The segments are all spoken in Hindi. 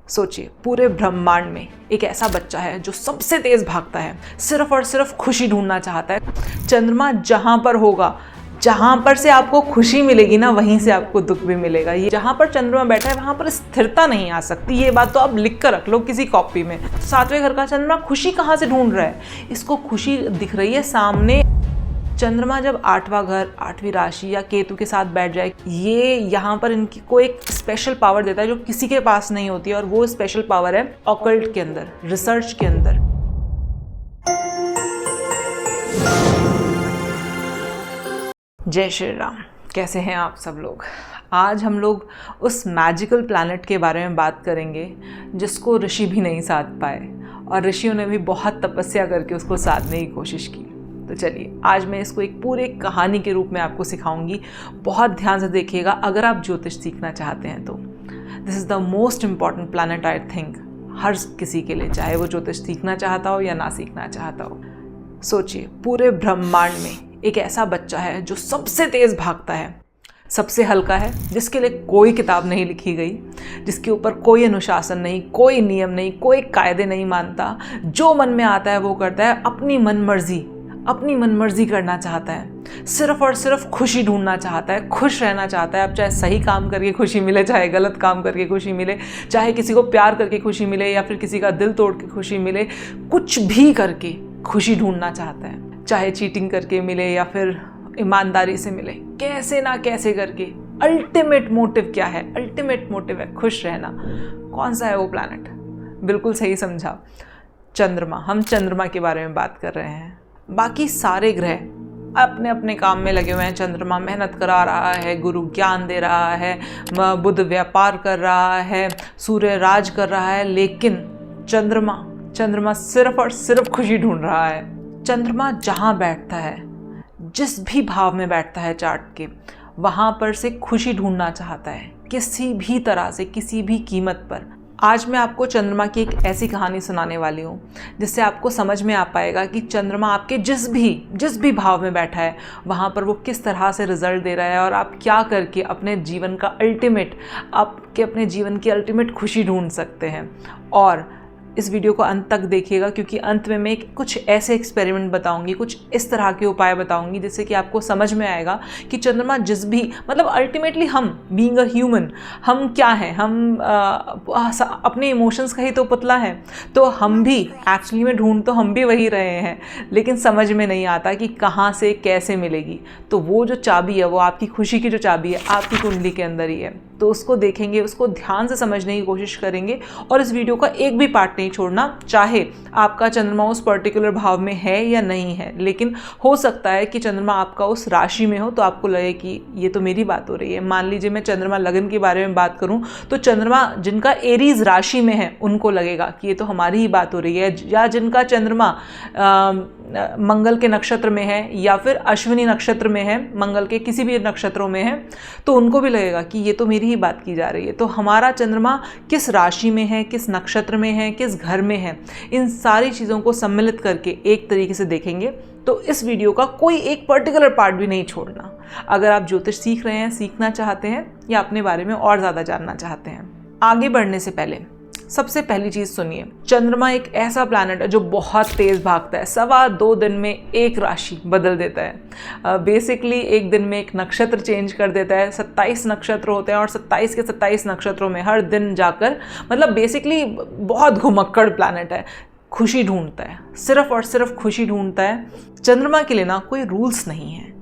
सोचिए, पूरे ब्रह्मांड में एक ऐसा बच्चा है जो सबसे तेज भागता है, सिर्फ और सिर्फ खुशी ढूंढना चाहता है। चंद्रमा जहां पर होगा, जहां पर से आपको खुशी मिलेगी ना, वहीं से आपको दुख भी मिलेगा। ये जहां पर चंद्रमा बैठा है वहां पर स्थिरता नहीं आ सकती। ये बात तो आप लिख कर रख लो किसी कॉपी में। सातवें घर का चंद्रमा खुशी कहां से ढूंढ रहा है? इसको खुशी दिख रही है सामने। चंद्रमा जब 8वां घर, 8वीं राशि या केतु के साथ बैठ जाए, ये यहाँ पर इनकी को एक स्पेशल पावर देता है जो किसी के पास नहीं होती है, और वो स्पेशल पावर है ऑकल्ट के अंदर, रिसर्च के अंदर। जय श्री राम। कैसे हैं आप सब लोग? आज हम लोग उस मैजिकल प्लैनेट के बारे में बात करेंगे जिसको ऋषि भी नहीं साध पाए, और ऋषियों ने भी बहुत तपस्या करके उसको साधने की कोशिश की। तो चलिए, आज मैं इसको एक पूरे कहानी के रूप में आपको सिखाऊंगी। बहुत ध्यान से देखिएगा अगर आप ज्योतिष सीखना चाहते हैं तो। This is the most important planet I think हर किसी के लिए, चाहे वो ज्योतिष सीखना चाहता हो या ना सीखना चाहता हो। सोचिए, पूरे ब्रह्मांड में एक ऐसा बच्चा है जो सबसे तेज़ भागता है, सबसे हल्का है, जिसके लिए कोई किताब नहीं लिखी गई, जिसके ऊपर कोई अनुशासन नहीं, कोई नियम नहीं, कोई कायदे नहीं मानता, जो मन में आता है वो करता है, अपनी मनमर्जी करना चाहता है, सिर्फ और सिर्फ खुशी ढूंढना चाहता है, खुश रहना चाहता है। अब चाहे सही काम करके खुशी मिले, चाहे गलत काम करके खुशी मिले, चाहे किसी को प्यार करके खुशी मिले या फिर किसी का दिल तोड़ के खुशी मिले, कुछ भी करके खुशी ढूंढना चाहता है। चाहे चीटिंग करके मिले या फिर ईमानदारी से मिले, कैसे ना कैसे करके। अल्टीमेट मोटिव क्या है? अल्टीमेट मोटिव है खुश रहना। कौन सा है वो प्लैनेट? बिल्कुल सही समझा, चंद्रमा। हम चंद्रमा के बारे में बात कर रहे हैं। बाकी सारे ग्रह अपने अपने काम में लगे हुए हैं। चंद्रमा मेहनत करा रहा है, गुरु ज्ञान दे रहा है, बुध व्यापार कर रहा है, सूर्य राज कर रहा है, लेकिन चंद्रमा सिर्फ और सिर्फ खुशी ढूंढ रहा है। चंद्रमा जहाँ बैठता है, जिस भी भाव में बैठता है चार्ट के, वहाँ पर से खुशी ढूंढना चाहता है, किसी भी तरह से, किसी भी कीमत पर। आज मैं आपको चंद्रमा की एक ऐसी कहानी सुनाने वाली हूँ जिससे आपको समझ में आ पाएगा कि चंद्रमा आपके जिस भी भाव में बैठा है वहाँ पर वो किस तरह से रिजल्ट दे रहा है, और आप क्या करके अपने जीवन की अल्टीमेट खुशी ढूंढ सकते हैं। और इस वीडियो को अंत तक देखिएगा, क्योंकि अंत में मैं कुछ ऐसे एक्सपेरिमेंट बताऊंगी, कुछ इस तरह के उपाय बताऊंगी जिससे कि आपको समझ में आएगा कि चंद्रमा मतलब अल्टीमेटली हम बीइंग अ ह्यूमन, हम क्या हैं? हम अपने इमोशंस का ही तो पुतला है। तो हम भी एक्चुअली में ढूंढ तो हम भी वही रहे हैं, लेकिन समझ में नहीं आता कि कहाँ से कैसे मिलेगी। तो वो जो चाबी है, वो आपकी खुशी की जो चाबी है, आपकी कुंडली के अंदर ही है। तो उसको देखेंगे, उसको ध्यान से समझने की कोशिश करेंगे, और इस वीडियो का एक भी पार्ट नहीं छोड़ना। चाहे आपका चंद्रमा उस पर्टिकुलर भाव में है या नहीं है, लेकिन हो सकता है कि चंद्रमा आपका उस राशि में हो तो आपको लगे कि ये तो मेरी बात हो रही है। मान लीजिए मैं चंद्रमा लगन के बारे में बात करूं तो चंद्रमा जिनका एरीज राशि में है उनको लगेगा कि ये तो हमारी ही बात हो रही है, या जिनका चंद्रमा मंगल के नक्षत्र में है या फिर अश्विनी नक्षत्र में है, मंगल के किसी भी नक्षत्रों में है, तो उनको भी लगेगा कि ये तो मेरी ही बात की जा रही है। तो हमारा चंद्रमा किस राशि में है, किस नक्षत्र में है, किस घर में है, इन सारी चीज़ों को सम्मिलित करके एक तरीके से देखेंगे। तो इस वीडियो का कोई एक पर्टिकुलर पार्ट भी नहीं छोड़ना। अगर आप ज्योतिष सीख रहे हैं, सीखना चाहते हैं, या अपने बारे में और ज़्यादा जानना चाहते हैं। आगे बढ़ने से पहले सबसे पहली चीज़ सुनिए, चंद्रमा एक ऐसा प्लैनेट है जो बहुत तेज़ भागता है। 2.25 दिन में एक राशि बदल देता है। बेसिकली एक दिन में एक नक्षत्र चेंज कर देता है। 27 नक्षत्र होते हैं और 27 के 27 नक्षत्रों में हर दिन जाकर, मतलब बेसिकली बहुत घुमक्कड़ प्लैनेट है। खुशी ढूंढता है, सिर्फ और सिर्फ खुशी ढूंढता है। चंद्रमा के लिए ना कोई रूल्स नहीं है।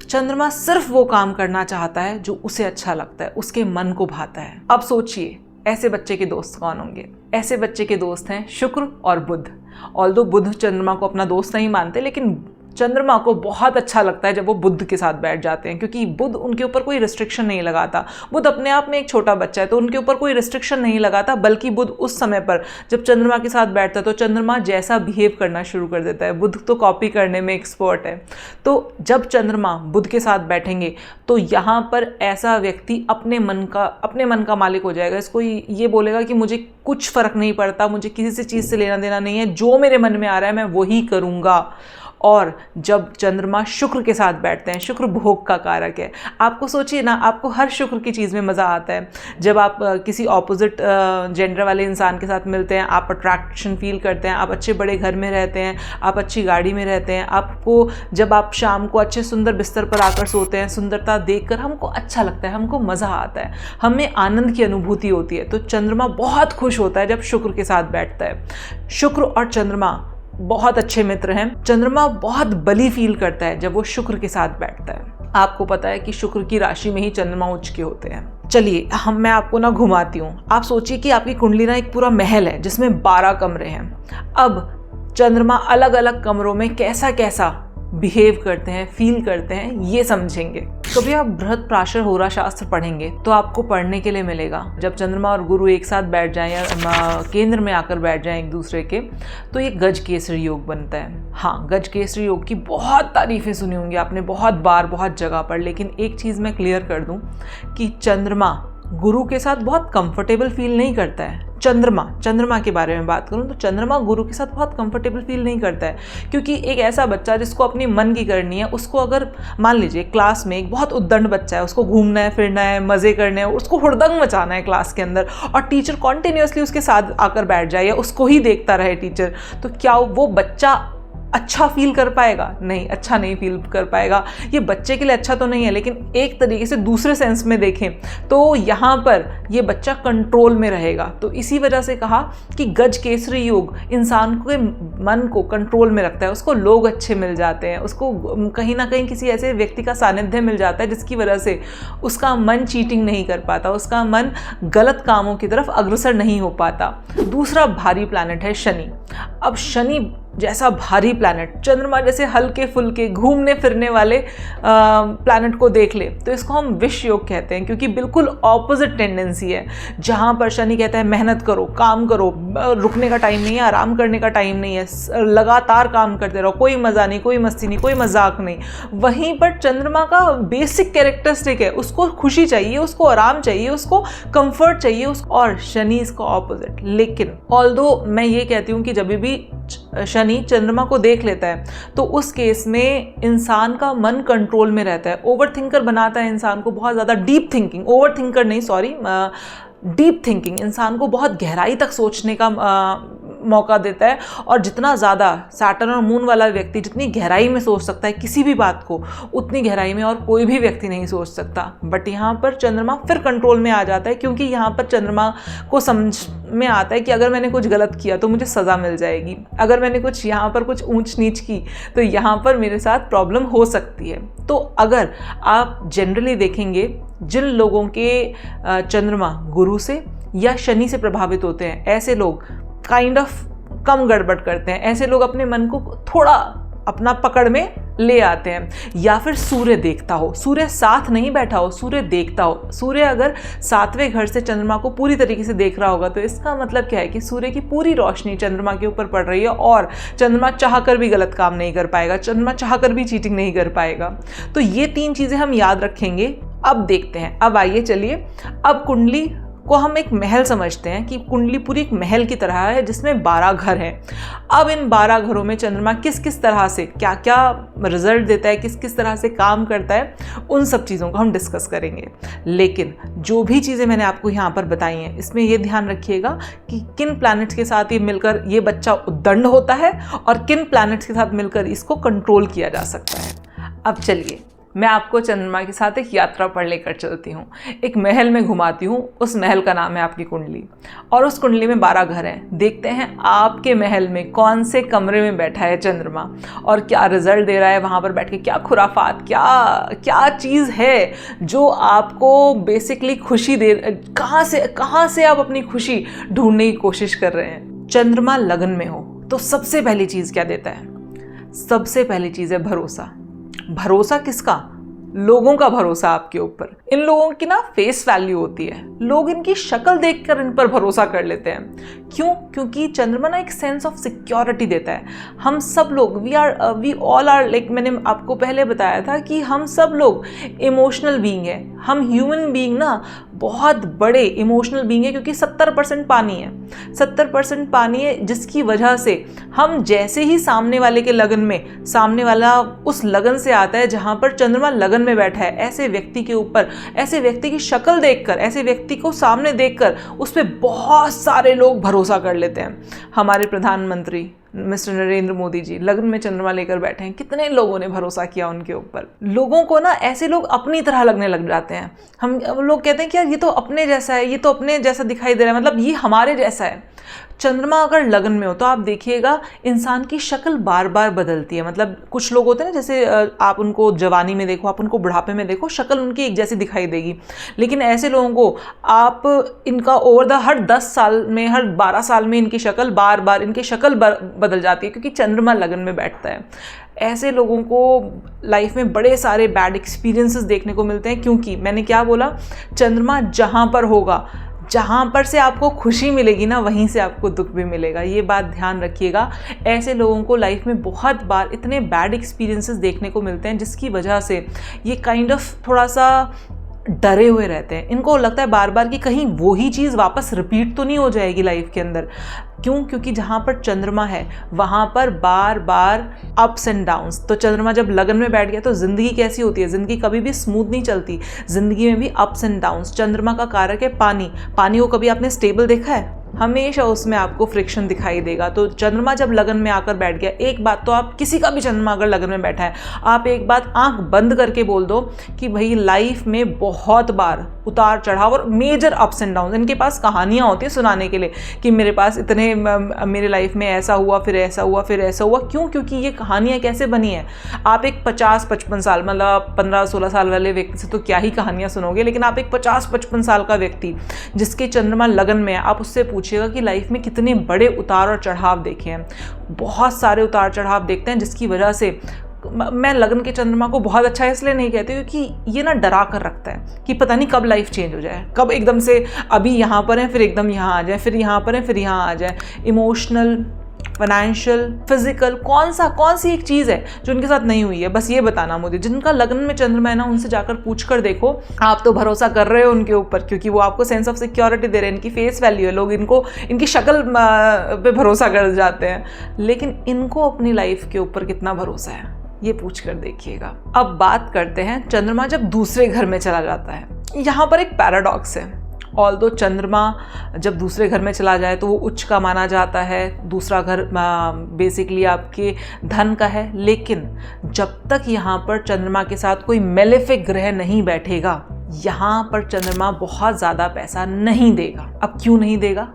चंद्रमा सिर्फ वो काम करना चाहता है जो उसे अच्छा लगता है, उसके मन को भाता है। अब सोचिए, ऐसे बच्चे के दोस्त कौन होंगे? ऐसे बच्चे के दोस्त हैं शुक्र और बुध। ऑल्दो बुध चंद्रमा को अपना दोस्त नहीं मानते, लेकिन चंद्रमा को बहुत अच्छा लगता है जब वो बुध के साथ बैठ जाते हैं, क्योंकि बुध उनके ऊपर कोई रिस्ट्रिक्शन नहीं लगाता। बुध अपने आप में एक छोटा बच्चा है, तो उनके ऊपर कोई रिस्ट्रिक्शन नहीं लगाता, बल्कि बुध उस समय पर जब चंद्रमा के साथ बैठता है तो चंद्रमा जैसा बिहेव करना शुरू कर देता है। बुध तो कॉपी करने में एक्सपर्ट है। तो जब चंद्रमा बुध के साथ बैठेंगे तो यहाँ पर ऐसा व्यक्ति अपने मन का मालिक हो जाएगा। इसको ये बोलेगा कि मुझे कुछ फ़र्क नहीं पड़ता, मुझे किसी से चीज़ से लेना देना नहीं है, जो मेरे मन में आ रहा है मैं वही करूँगा। और जब चंद्रमा शुक्र के साथ बैठते हैं, शुक्र भोग का कारक है, आपको सोचिए ना, आपको हर शुक्र की चीज़ में मज़ा आता है। जब आप किसी ऑपोजिट जेंडर वाले इंसान के साथ मिलते हैं, आप अट्रैक्शन फील करते हैं, आप अच्छे बड़े घर में रहते हैं, आप अच्छी गाड़ी में रहते हैं, आपको जब आप शाम को अच्छे सुंदर बिस्तर पर आकर सोते हैं, सुंदरता देखकर हमको अच्छा लगता है, हमको मज़ा आता है, हमें आनंद की अनुभूति होती है। तो चंद्रमा बहुत खुश होता है जब शुक्र के साथ बैठता है। शुक्र और चंद्रमा बहुत अच्छे मित्र हैं। चंद्रमा बहुत बली फील करता है जब वो शुक्र के साथ बैठता है। आपको पता है कि शुक्र की राशि में ही चंद्रमा उच्च के होते हैं। चलिए मैं आपको ना घुमाती हूँ। आप सोचिए कि आपकी कुंडली ना एक पूरा महल है जिसमें 12 कमरे हैं। अब चंद्रमा अलग अलग कमरों में कैसा कैसा बिहेव करते हैं, फील करते हैं, ये समझेंगे। कभी आप बृहद प्राशर होरा शास्त्र पढ़ेंगे तो आपको पढ़ने के लिए मिलेगा, जब चंद्रमा और गुरु एक साथ बैठ जाएं या केंद्र में आकर बैठ जाएं एक दूसरे के, तो ये गज केसरी योग बनता है। हाँ, गज केसरी योग की बहुत तारीफें सुनी होंगी आपने, बहुत बार, बहुत जगह पर। लेकिन एक चीज़ मैं क्लियर कर दूं कि चंद्रमा गुरु के साथ बहुत कंफर्टेबल फील नहीं करता है। चंद्रमा के बारे में बात करूं तो चंद्रमा गुरु के साथ बहुत कंफर्टेबल फील नहीं करता है, क्योंकि एक ऐसा बच्चा जिसको अपनी मन की करनी है, उसको अगर मान लीजिए क्लास में एक बहुत उद्दंड बच्चा है, उसको घूमना है, फिरना है, मज़े करने हैं, उसको हुड़दंग मचाना है क्लास के अंदर, और टीचर कॉन्टिन्यूसली उसके साथ आकर बैठ जाए या उसको ही देखता रहे टीचर, तो क्या वो बच्चा अच्छा फील कर पाएगा? नहीं, अच्छा नहीं फील कर पाएगा। ये बच्चे के लिए अच्छा तो नहीं है, लेकिन एक तरीके से दूसरे सेंस में देखें तो यहाँ पर ये बच्चा कंट्रोल में रहेगा। तो इसी वजह से कहा कि गज केसरी योग इंसान के मन को कंट्रोल में रखता है। उसको लोग अच्छे मिल जाते हैं, उसको कहीं ना कहीं किसी ऐसे व्यक्ति का सानिध्य मिल जाता है जिसकी वजह से उसका मन चीटिंग नहीं कर पाता, उसका मन गलत कामों की तरफ अग्रसर नहीं हो पाता। दूसरा भारी प्लैनेट है शनि। अब शनि जैसा भारी प्लैनेट, चंद्रमा जैसे हल्के फुल्के घूमने फिरने वाले प्लैनेट को देख ले तो इसको हम विष योग कहते हैं, क्योंकि बिल्कुल ऑपोजिट टेंडेंसी है। जहाँ पर शनि कहता है मेहनत करो, काम करो, रुकने का टाइम नहीं है, आराम करने का टाइम नहीं है, लगातार काम करते रहो, कोई मज़ा नहीं, कोई मस्ती नहीं, कोई मजाक नहीं। वहीं पर चंद्रमा का बेसिक कैरेक्टरिस्टिक है, उसको खुशी चाहिए, उसको आराम चाहिए, उसको कंफर्ट चाहिए, और शनि इसका ऑपोजिट। लेकिन ऑल्दो मैं ये कहती हूँ कि जब भी शनि चंद्रमा को देख लेता है तो उस केस में इंसान का मन कंट्रोल में रहता है। ओवर थिंकर बनाता है इंसान को, बहुत ज़्यादा डीप थिंकिंग, ओवर थिंकर नहीं, सॉरी, डीप थिंकिंग इंसान को बहुत गहराई तक सोचने का मौका देता है। और जितना ज़्यादा सैटर्न और मून वाला व्यक्ति जितनी गहराई में सोच सकता है किसी भी बात को, उतनी गहराई में और कोई भी व्यक्ति नहीं सोच सकता। बट यहाँ पर चंद्रमा फिर कंट्रोल में आ जाता है, क्योंकि यहाँ पर चंद्रमा को समझ में आता है कि अगर मैंने कुछ गलत किया तो मुझे सज़ा मिल जाएगी, अगर मैंने कुछ यहाँ पर कुछ ऊंच नीच की तो यहाँ पर मेरे साथ प्रॉब्लम हो सकती है। तो अगर आप जनरली देखेंगे जिन लोगों के चंद्रमा गुरु से या शनि से प्रभावित होते हैं, ऐसे लोग काइंड ऑफ कम गड़बड़ करते हैं, ऐसे लोग अपने मन को थोड़ा अपना पकड़ में ले आते हैं। या फिर सूर्य देखता हो, सूर्य साथ नहीं बैठा हो, सूर्य देखता हो। सूर्य अगर 7वें घर से चंद्रमा को पूरी तरीके से देख रहा होगा तो इसका मतलब क्या है कि सूर्य की पूरी रोशनी चंद्रमा के ऊपर पड़ रही है और चंद्रमा चाहकर भी गलत काम नहीं कर पाएगा, चंद्रमा चाहकर भी चीटिंग नहीं कर पाएगा। तो ये 3 चीज़ें हम याद रखेंगे। अब देखते हैं, अब आइए चलिए, अब कुंडली को हम एक महल समझते हैं कि कुंडली पूरी एक महल की तरह है जिसमें 12 घर हैं। अब इन 12 घरों में चंद्रमा किस किस तरह से क्या क्या रिजल्ट देता है, किस किस तरह से काम करता है, उन सब चीज़ों को हम डिस्कस करेंगे। लेकिन जो भी चीज़ें मैंने आपको यहाँ पर बताई हैं इसमें ये ध्यान रखिएगा कि किन प्लैनेट्स के साथ ये मिलकर ये बच्चा उद्दंड होता है और किन प्लैनेट्स के साथ मिलकर इसको कंट्रोल किया जा सकता है। अब चलिए मैं आपको चंद्रमा के साथ एक यात्रा पर लेकर चलती हूँ, एक महल में घुमाती हूँ। उस महल का नाम है आपकी कुंडली और उस कुंडली में 12 घर हैं। देखते हैं आपके महल में कौन से कमरे में बैठा है चंद्रमा और क्या रिजल्ट दे रहा है, वहाँ पर बैठ के क्या खुराफात, क्या चीज़ है जो आपको बेसिकली खुशी दे, कहाँ से आप अपनी खुशी ढूंढने की कोशिश कर रहे हैं। चंद्रमा लगन में हो तो सबसे पहली चीज़ क्या देता है? सबसे पहली चीज़ है भरोसा। भरोसा किसका? लोगों का भरोसा आपके ऊपर। इन लोगों की ना फेस वैल्यू होती है, लोग इनकी शक्ल देखकर इन पर भरोसा कर लेते हैं। क्यों? क्योंकि चंद्रमा ना एक सेंस ऑफ सिक्योरिटी देता है। हम सब लोग वी ऑल आर लाइक, मैंने आपको पहले बताया था कि हम सब लोग इमोशनल बीइंग है। हम ह्यूमन बीइंग ना बहुत बड़े इमोशनल बीइंग है, क्योंकि 70% पानी है, 70% पानी है, जिसकी वजह से हम जैसे ही सामने वाले के लगन में, सामने वाला उस लगन से आता है जहाँ पर चंद्रमा लगन में बैठा है, ऐसे व्यक्ति के ऊपर, ऐसे व्यक्ति की शक्ल देखकर, ऐसे व्यक्ति को सामने देखकर उस पर बहुत सारे लोग भरोसा कर लेते हैं। हमारे प्रधानमंत्री मिस्टर नरेंद्र मोदी जी लगन में चंद्रमा लेकर बैठे हैं, कितने लोगों ने भरोसा किया उनके ऊपर। लोगों को ना ऐसे लोग अपनी तरह लगने लग जाते हैं। हम लोग कहते हैं कि यार ये तो अपने जैसा है, ये तो अपने जैसा दिखाई दे रहा है, मतलब ये हमारे जैसा है। चंद्रमा अगर लगन में हो तो आप देखिएगा इंसान की शक्ल बार बार बदलती है। मतलब कुछ लोग होते हैं ना, जैसे आप उनको जवानी में देखो, आप उनको बुढ़ापे में देखो, शक्ल उनकी एक जैसी दिखाई देगी। लेकिन ऐसे लोगों को आप इनका हर 10 साल में, हर 12 साल में इनकी शक्ल बार बार इनकी शक्ल बदल जाती है, क्योंकि चंद्रमा लगन में बैठता है। ऐसे लोगों को लाइफ में बड़े सारे बैड एक्सपीरियंसेस देखने को मिलते हैं, क्योंकि मैंने क्या बोला, चंद्रमा जहाँ पर होगा, जहाँ पर से आपको खुशी मिलेगी ना, वहीं से आपको दुख भी मिलेगा। ये बात ध्यान रखिएगा। ऐसे लोगों को लाइफ में बहुत बार इतने बैड एक्सपीरियंसेस देखने को मिलते हैं, जिसकी वजह से ये काइंड ऑफ थोड़ा सा डरे हुए रहते हैं। इनको लगता है बार बार कि कहीं वो ही चीज़ वापस रिपीट तो नहीं हो जाएगी लाइफ के अंदर। क्यों? क्योंकि जहाँ पर चंद्रमा है वहाँ पर बार बार अप्स एंड डाउन्स। तो चंद्रमा जब लगन में बैठ गया तो ज़िंदगी कैसी होती है? ज़िंदगी कभी भी स्मूथ नहीं चलती, ज़िंदगी में भी अप्स एंड डाउन्स। चंद्रमा का कारक है पानी। पानी को कभी आपने स्टेबल देखा है? हमेशा उसमें आपको फ्रिक्शन दिखाई देगा। तो चंद्रमा जब लगन में आकर बैठ गया, एक बात तो आप, किसी का भी चंद्रमा अगर लगन में बैठा है, आप एक बात आंख बंद करके बोल दो कि भाई लाइफ में बहुत बार उतार चढ़ाव और मेजर अप्स एंड डाउन। इनके पास कहानियाँ होती हैं सुनाने के लिए कि मेरे पास इतने, मेरे लाइफ में ऐसा हुआ, फिर ऐसा हुआ, फिर ऐसा हुआ। क्यों? क्योंकि ये कहानियाँ कैसे बनी हैं। आप एक 50-55 साल, मतलब 15-16 साल वाले व्यक्ति से तो क्या ही कहानियाँ सुनोगे, लेकिन आप एक 50-55 साल का व्यक्ति जिसके चंद्रमा लगन में है, आप उससे पूछिएगा कि लाइफ में कितने बड़े उतार और चढ़ाव देखे हैं। बहुत सारे उतार चढ़ाव देखते हैं, जिसकी वजह से मैं लगन के चंद्रमा को बहुत अच्छा इसलिए नहीं कहती क्योंकि ये ना डरा कर रखता है कि पता नहीं कब लाइफ चेंज हो जाए, कब एकदम से अभी यहाँ पर है फिर एकदम यहाँ आ जाए, फिर यहाँ पर है फिर यहाँ आ जाए। इमोशनल, फाइनेंशियल, फिजिकल, कौन सी एक चीज़ है जो उनके साथ नहीं हुई है, बस ये बताना मुझे। जिनका लगन में चंद्रमा है ना, उनसे जाकर पूछ कर देखो। आप तो भरोसा कर रहे हो उनके ऊपर, क्योंकि वो आपको सेंस ऑफ सिक्योरिटी दे रहे हैं, इनकी फेस वैल्यू है, लोग इनको इनकी शक्ल पे भरोसा कर जाते हैं। लेकिन इनको अपनी लाइफ के ऊपर कितना भरोसा है, ये पूछ कर देखिएगा। अब बात करते हैं चंद्रमा जब दूसरे घर में चला जाता है। यहाँ पर एक पैराडॉक्स है। ऑल्दो चंद्रमा जब दूसरे घर में चला जाए तो वो उच्च का माना जाता है, दूसरा घर बेसिकली आपके धन का है, लेकिन जब तक यहाँ पर चंद्रमा के साथ कोई मेलेफिक ग्रह नहीं बैठेगा, यहाँ पर चंद्रमा बहुत ज़्यादा पैसा नहीं देगा। अब क्यों नहीं देगा?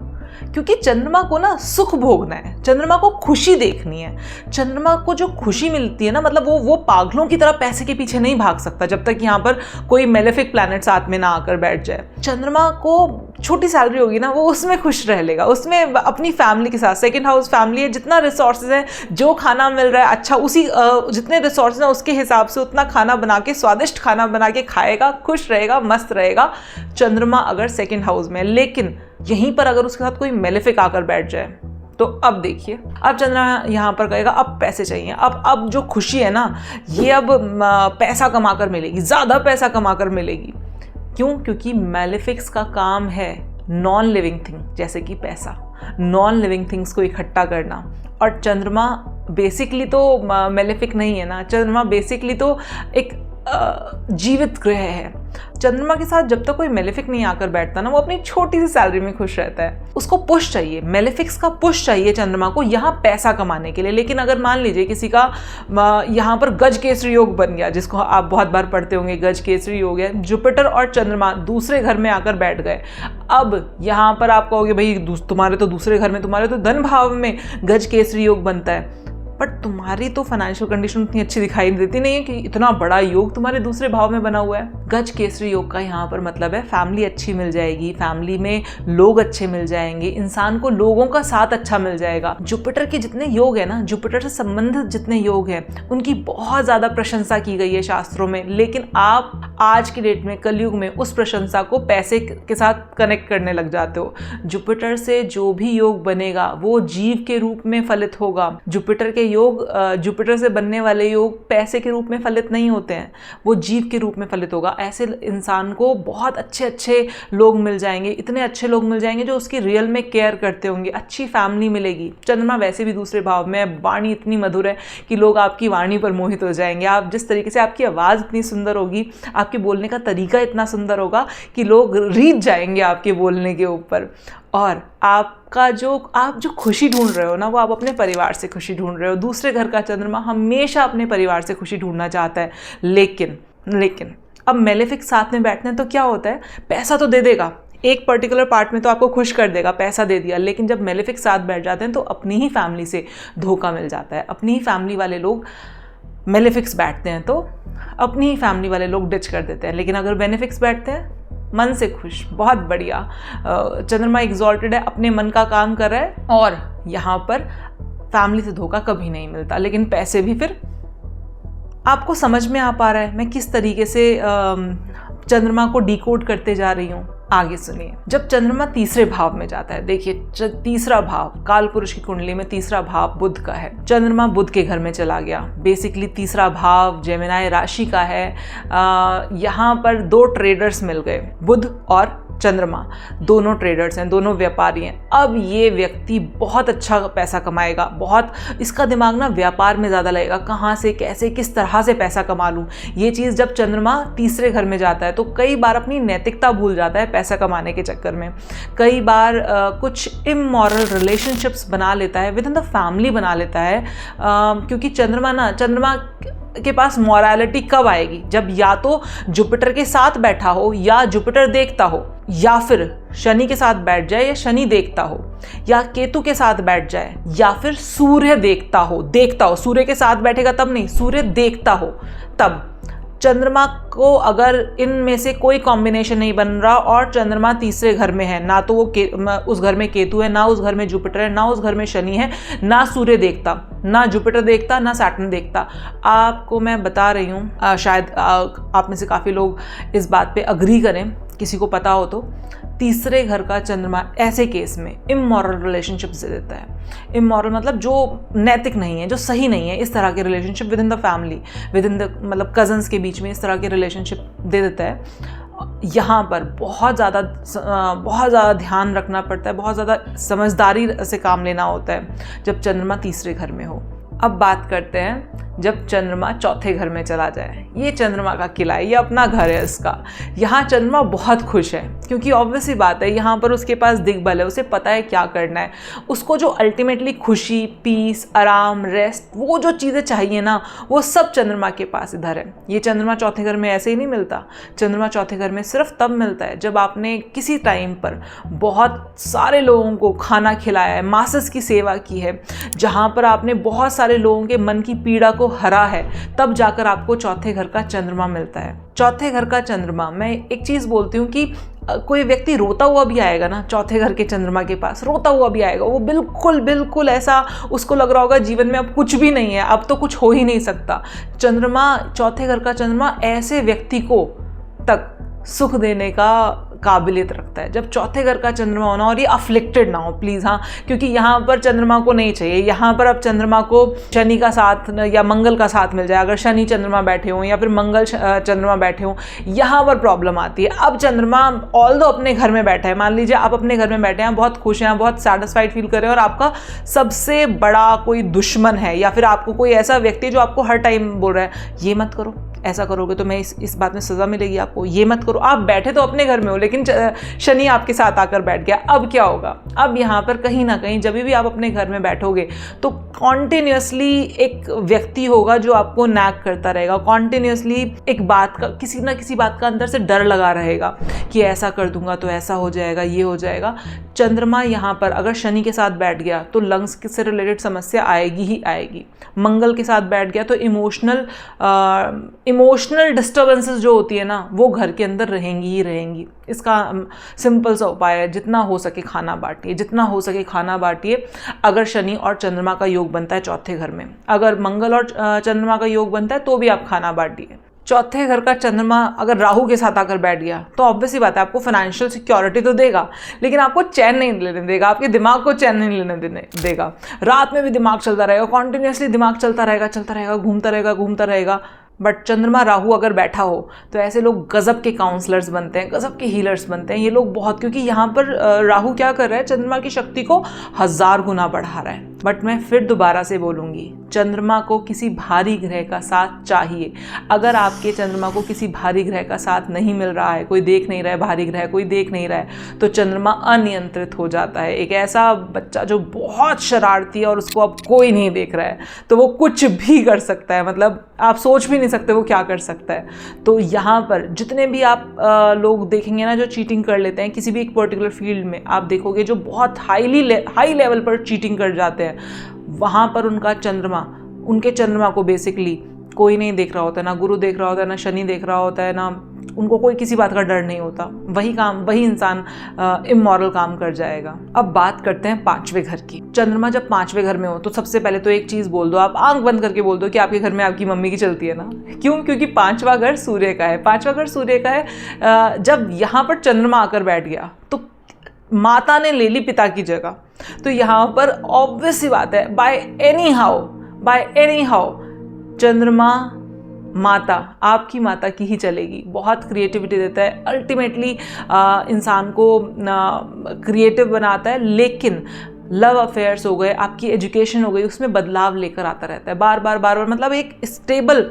क्योंकि चंद्रमा को ना सुख भोगना है, चंद्रमा को खुशी देखनी है। चंद्रमा को जो खुशी मिलती है ना, मतलब वो पागलों की तरह पैसे के पीछे नहीं भाग सकता जब तक यहाँ पर कोई मेलेफिक प्लैनेट साथ में ना आकर बैठ जाए। चंद्रमा को छोटी सैलरी होगी ना, वो उसमें खुश रह लेगा, उसमें अपनी फैमिली के साथ, सेकंड हाउस फैमिली है, जितना रिसोर्सेज है, जो खाना मिल रहा है अच्छा, उसी जितने रिसोर्सेज हैं उसके हिसाब से उतना खाना बना के, स्वादिष्ट खाना बना के खाएगा, खुश रहेगा, मस्त रहेगा। चंद्रमा अगर सेकंड हाउस में है, लेकिन यहीं पर अगर उसके साथ कोई मेलेफिक आकर बैठ जाए तो अब देखिए, अब चंद्रमा यहाँ पर कहेगा अब पैसे चाहिए, अब जो खुशी है ना, ये अब पैसा कमाकर मिलेगी, ज़्यादा पैसा कमाकर मिलेगी। क्यों? क्योंकि मेलेफिक्स का काम है नॉन लिविंग थिंग, जैसे कि पैसा, नॉन लिविंग थिंग्स को इकट्ठा करना। और चंद्रमा बेसिकली तो मेलेफिक नहीं है ना, चंद्रमा बेसिकली तो एक जीवित ग्रह है। चंद्रमा के साथ जब तक कोई मेलेफिक नहीं आकर बैठता ना, वो अपनी छोटी सी सैलरी में खुश रहता है। उसको पुश चाहिए, मेलेफिक्स का पुश चाहिए चंद्रमा को यहाँ पैसा कमाने के लिए। लेकिन अगर मान लीजिए किसी का यहाँ पर गज केसरी योग बन गया, जिसको आप बहुत बार पढ़ते होंगे, गज केसरी योग है, जुपिटर और चंद्रमा दूसरे घर में आकर बैठ गए। अब यहाँ पर आप कहोगे भाई तुम्हारे तो दूसरे घर में, तुम्हारे तो धन भाव में गज केसरी योग बनता है, बट तुम्हारी तो फाइनेंशियल कंडीशन उतनी अच्छी दिखाई देती नहीं है कि इतना बड़ा योग तुम्हारे दूसरे भाव में बना हुआ है। गज केसरी योग का यहाँ पर मतलब है फैमिली अच्छी मिल जाएगी, फैमिली में लोग अच्छे मिल जाएंगे, इंसान को लोगों का साथ अच्छा मिल जाएगा। जुपिटर के जितने योग है ना, जुपिटर से संबंधित जितने योग हैं, उनकी बहुत ज़्यादा प्रशंसा की गई है शास्त्रों में। लेकिन आप आज की डेट में, कलयुग में, उस प्रशंसा को पैसे के साथ कनेक्ट करने लग जाते हो। जुपिटर से जो भी योग बनेगा वो जीव के रूप में फलित होगा। जुपिटर के योग, जुपिटर से बनने वाले योग पैसे के रूप में फलित नहीं होते हैं, वो जीव के रूप में फलित होगा। ऐसे इंसान को बहुत अच्छे अच्छे लोग मिल जाएंगे, इतने अच्छे लोग मिल जाएंगे जो उसकी रियल में केयर करते होंगे, अच्छी फैमिली मिलेगी। चंद्रमा वैसे भी दूसरे भाव में, वाणी इतनी मधुर है कि लोग आपकी वाणी पर मोहित हो जाएंगे। आप जिस तरीके से, आपकी आवाज़ इतनी सुंदर होगी, आपके बोलने का तरीका इतना सुंदर होगा कि लोग रीझ जाएंगे आपके बोलने के ऊपर। और आपका आप जो खुशी ढूंढ रहे हो ना, वो आप अपने परिवार से खुशी ढूंढ रहे हो। दूसरे घर का चंद्रमा हमेशा अपने परिवार से खुशी ढूंढना चाहता है। लेकिन अब मेलेफिक साथ में बैठने तो क्या होता है, पैसा तो दे देगा, एक पर्टिकुलर पार्ट में तो आपको खुश कर देगा, पैसा दे दिया। लेकिन जब मेलेफिक साथ बैठ जाते हैं तो अपनी ही फैमिली से धोखा मिल जाता है। अपनी ही फैमिली वाले लोग, मेलेफिक्स बैठते हैं तो अपनी ही फैमिली वाले लोग डिच कर देते हैं। लेकिन अगर बेनिफिक्स बैठते हैं, मन से खुश, बहुत बढ़िया, चंद्रमा एग्जॉल्टेड है, अपने मन का काम कर रहा है, और यहाँ पर फैमिली से धोखा कभी नहीं मिलता। लेकिन पैसे भी फिर आपको समझ में आ पा रहा है मैं किस तरीके से चंद्रमा को डिकोड करते जा रही हूँ? आगे सुनिए। जब चंद्रमा तीसरे भाव में जाता है, देखिए तीसरा भाव काल पुरुष की कुंडली में तीसरा भाव बुध का है। चंद्रमा बुध के घर में चला गया। बेसिकली तीसरा भाव जेमिनाई राशि का है। यहाँ पर दो ट्रेडर्स मिल गए, बुध और चंद्रमा, दोनों ट्रेडर्स हैं, दोनों व्यापारी हैं। अब ये व्यक्ति बहुत अच्छा पैसा कमाएगा, बहुत इसका दिमाग ना व्यापार में ज़्यादा लगेगा, कहाँ से कैसे किस तरह से पैसा कमा लूँ। ये चीज़ जब चंद्रमा तीसरे घर में जाता है तो कई बार अपनी नैतिकता भूल जाता है पैसा कमाने के चक्कर में। कई बार कुछ इमोरल रिलेशनशिप्स बना लेता है, विद इन द फैमिली बना लेता है। क्योंकि चंद्रमा के पास मॉरलिटी कब आएगी? जब या तो जुपिटर के साथ बैठा हो, या जुपिटर देखता हो, या फिर शनि के साथ बैठ जाए, या शनि देखता हो, या केतु के साथ बैठ जाए, या फिर सूर्य देखता हो। सूर्य के साथ बैठेगा तब नहीं, सूर्य देखता हो तब। चंद्रमा को अगर इनमें से कोई कॉम्बिनेशन नहीं बन रहा और चंद्रमा तीसरे घर में है, ना तो वो उस घर में केतु है, ना उस घर में जुपिटर है, ना उस घर में शनि है, ना सूर्य देखता, ना जुपिटर देखता, ना सैटर्न देखता। आपको मैं बता रही हूँ, शायद आप में से काफ़ी लोग इस बात पे अग्री करें, किसी को पता हो तो, तीसरे घर का चंद्रमा ऐसे केस में इमोरल रिलेशनशिप से देता है। इमोरल मतलब जो नैतिक नहीं है, जो सही नहीं है, इस तरह के relationship with in the family, with in the मतलब कजन्स के बीच में इस तरह के रिलेशनशिप दे देता है। यहाँ पर बहुत ज़्यादा ध्यान रखना पड़ता है, बहुत ज़्यादा समझदारी से काम लेना होता है जब चंद्रमा तीसरे घर में हो। अब बात करते हैं जब चंद्रमा चौथे घर में चला जाए। ये चंद्रमा का किला है, ये अपना घर है इसका। यहाँ चंद्रमा बहुत खुश है, क्योंकि ऑब्वियस सी बात है, यहाँ पर उसके पास दिग्बल है, उसे पता है क्या करना है। उसको जो अल्टीमेटली खुशी, पीस, आराम, रेस्ट, वो जो चीज़ें चाहिए ना, वो सब चंद्रमा के पास इधर है। ये चंद्रमा चौथे घर में ऐसे ही नहीं मिलता। चंद्रमा चौथे घर में सिर्फ तब मिलता है जब आपने किसी टाइम पर बहुत सारे लोगों को खाना खिलाया है, मासस की सेवा की है, जहाँ पर आपने बहुत सारे लोगों के मन की पीड़ा को हरा है, तब जाकर आपको चौथे घर का चंद्रमा मिलता है। चौथे घर का चंद्रमा, मैं एक चीज़ बोलती हूँ कि कोई व्यक्ति रोता हुआ भी आएगा ना चौथे घर के चंद्रमा के पास, रोता हुआ भी आएगा, वो बिल्कुल ऐसा उसको लग रहा होगा जीवन में अब कुछ भी नहीं है, अब तो कुछ हो ही नहीं सकता। चंद्रमा, चौथे घर का चंद्रमा ऐसे व्यक्ति को तक सुख देने का काबिलियत रखता है। जब चौथे घर का चंद्रमा होना, और ये अफ्लिक्टेड ना हो प्लीज़, हाँ, क्योंकि यहाँ पर चंद्रमा को नहीं चाहिए। यहाँ पर अब चंद्रमा को शनि का साथ या मंगल का साथ मिल जाए। अगर शनि चंद्रमा बैठे हों या फिर मंगल चंद्रमा बैठे हों, यहाँ पर प्रॉब्लम आती है। अब चंद्रमा ऑल्दो अपने घर में बैठा है, मान लीजिए आप अपने घर में बैठे हैं, बहुत खुश हैं, बहुत सेटिस्फाइड फील कर रहे हैं, और आपका सबसे बड़ा कोई दुश्मन है, या फिर आपको कोई ऐसा व्यक्ति जो आपको हर टाइम बोल रहा है ये मत करो, ऐसा करोगे तो मैं इस बात में सज़ा मिलेगी आपको, ये मत करो। आप बैठे तो अपने घर में हो, लेकिन शनि आपके साथ आकर बैठ गया। अब क्या होगा? अब यहाँ पर कहीं ना कहीं जब भी आप अपने घर में बैठोगे तो कॉन्टिन्यूसली एक व्यक्ति होगा जो आपको नैग करता रहेगा, कॉन्टिन्यूसली एक बात का, किसी ना किसी बात का अंदर से डर लगा रहेगा कि ऐसा कर दूंगा तो ऐसा हो जाएगा, ये हो जाएगा। चंद्रमा यहाँ पर अगर शनि के साथ बैठ गया तो लंग्स से रिलेटेड समस्या आएगी ही आएगी। मंगल के साथ बैठ गया तो इमोशनल डिस्टर्बेंसेस जो होती है ना, वो घर के अंदर रहेंगी ही रहेंगी। इसका सिंपल सा उपाय है, जितना हो सके खाना बांटिए, जितना हो सके खाना बांटिए। अगर शनि और चंद्रमा का योग बनता है चौथे घर में, अगर मंगल और चंद्रमा का योग बनता है तो भी आप खाना बांटिए। चौथे घर का चंद्रमा अगर राहु के साथ आकर बैठ गया तो ऑब्वियसली बात है आपको फाइनेंशियल सिक्योरिटी तो देगा, लेकिन आपको चैन नहीं लेने देगा, आपके दिमाग को चैन नहीं लेने देगा। रात में भी दिमाग चलता रहेगा, कॉन्टिन्यूसली दिमाग चलता रहेगा, घूमता रहेगा। बट चंद्रमा राहु अगर बैठा हो तो ऐसे लोग गजब के काउंसलर्स बनते हैं, गजब के हीलर्स बनते हैं ये लोग बहुत, क्योंकि यहाँ पर राहु क्या कर रहा है, चंद्रमा की शक्ति को 1000 गुना बढ़ा रहा है। बट मैं फिर दोबारा से बोलूँगी, चंद्रमा को किसी भारी ग्रह का साथ चाहिए। अगर आपके चंद्रमा को किसी भारी ग्रह का साथ नहीं मिल रहा है, कोई देख नहीं रहा है, भारी ग्रह कोई देख नहीं रहा है, तो चंद्रमा अनियंत्रित हो जाता है। एक ऐसा बच्चा जो बहुत शरारती है और उसको अब कोई नहीं देख रहा है, तो वो कुछ भी कर सकता है, मतलब आप सोच भी नहीं सकते वो क्या कर सकता है। तो यहाँ पर जितने भी आप लोग देखेंगे ना जो चीटिंग कर लेते हैं किसी भी एक पर्टिकुलर फील्ड में, आप देखोगे जो बहुत हाई लेवल पर चीटिंग कर जाते हैं, वहाँ पर उनके चंद्रमा को बेसिकली कोई नहीं देख रहा होता है, ना गुरु देख रहा होता है, ना शनि देख रहा होता है, ना उनको कोई किसी बात का डर नहीं होता। वही इंसान इमोरल काम कर जाएगा। अब बात करते हैं 5वें घर की। चंद्रमा जब 5वें घर में हो तो सबसे पहले तो एक चीज़ बोल दो, आप आंख बंद करके बोल दो कि आपके घर में आपकी मम्मी की चलती है ना। क्यों? क्योंकि 5वां घर सूर्य का है। 5वां घर सूर्य का है। जब यहाँ पर चंद्रमा आकर बैठ गया तो माता ने ले ली पिता की जगह। तो यहाँ पर ऑब्वियस सी बात है, बाय एनी हाउ चंद्रमा माता, आपकी माता की ही चलेगी। बहुत क्रिएटिविटी देता है, अल्टीमेटली इंसान को क्रिएटिव बनाता है, लेकिन लव अफेयर्स हो गए, आपकी एजुकेशन हो गई, उसमें बदलाव लेकर आता रहता है बार बार। मतलब एक स्टेबल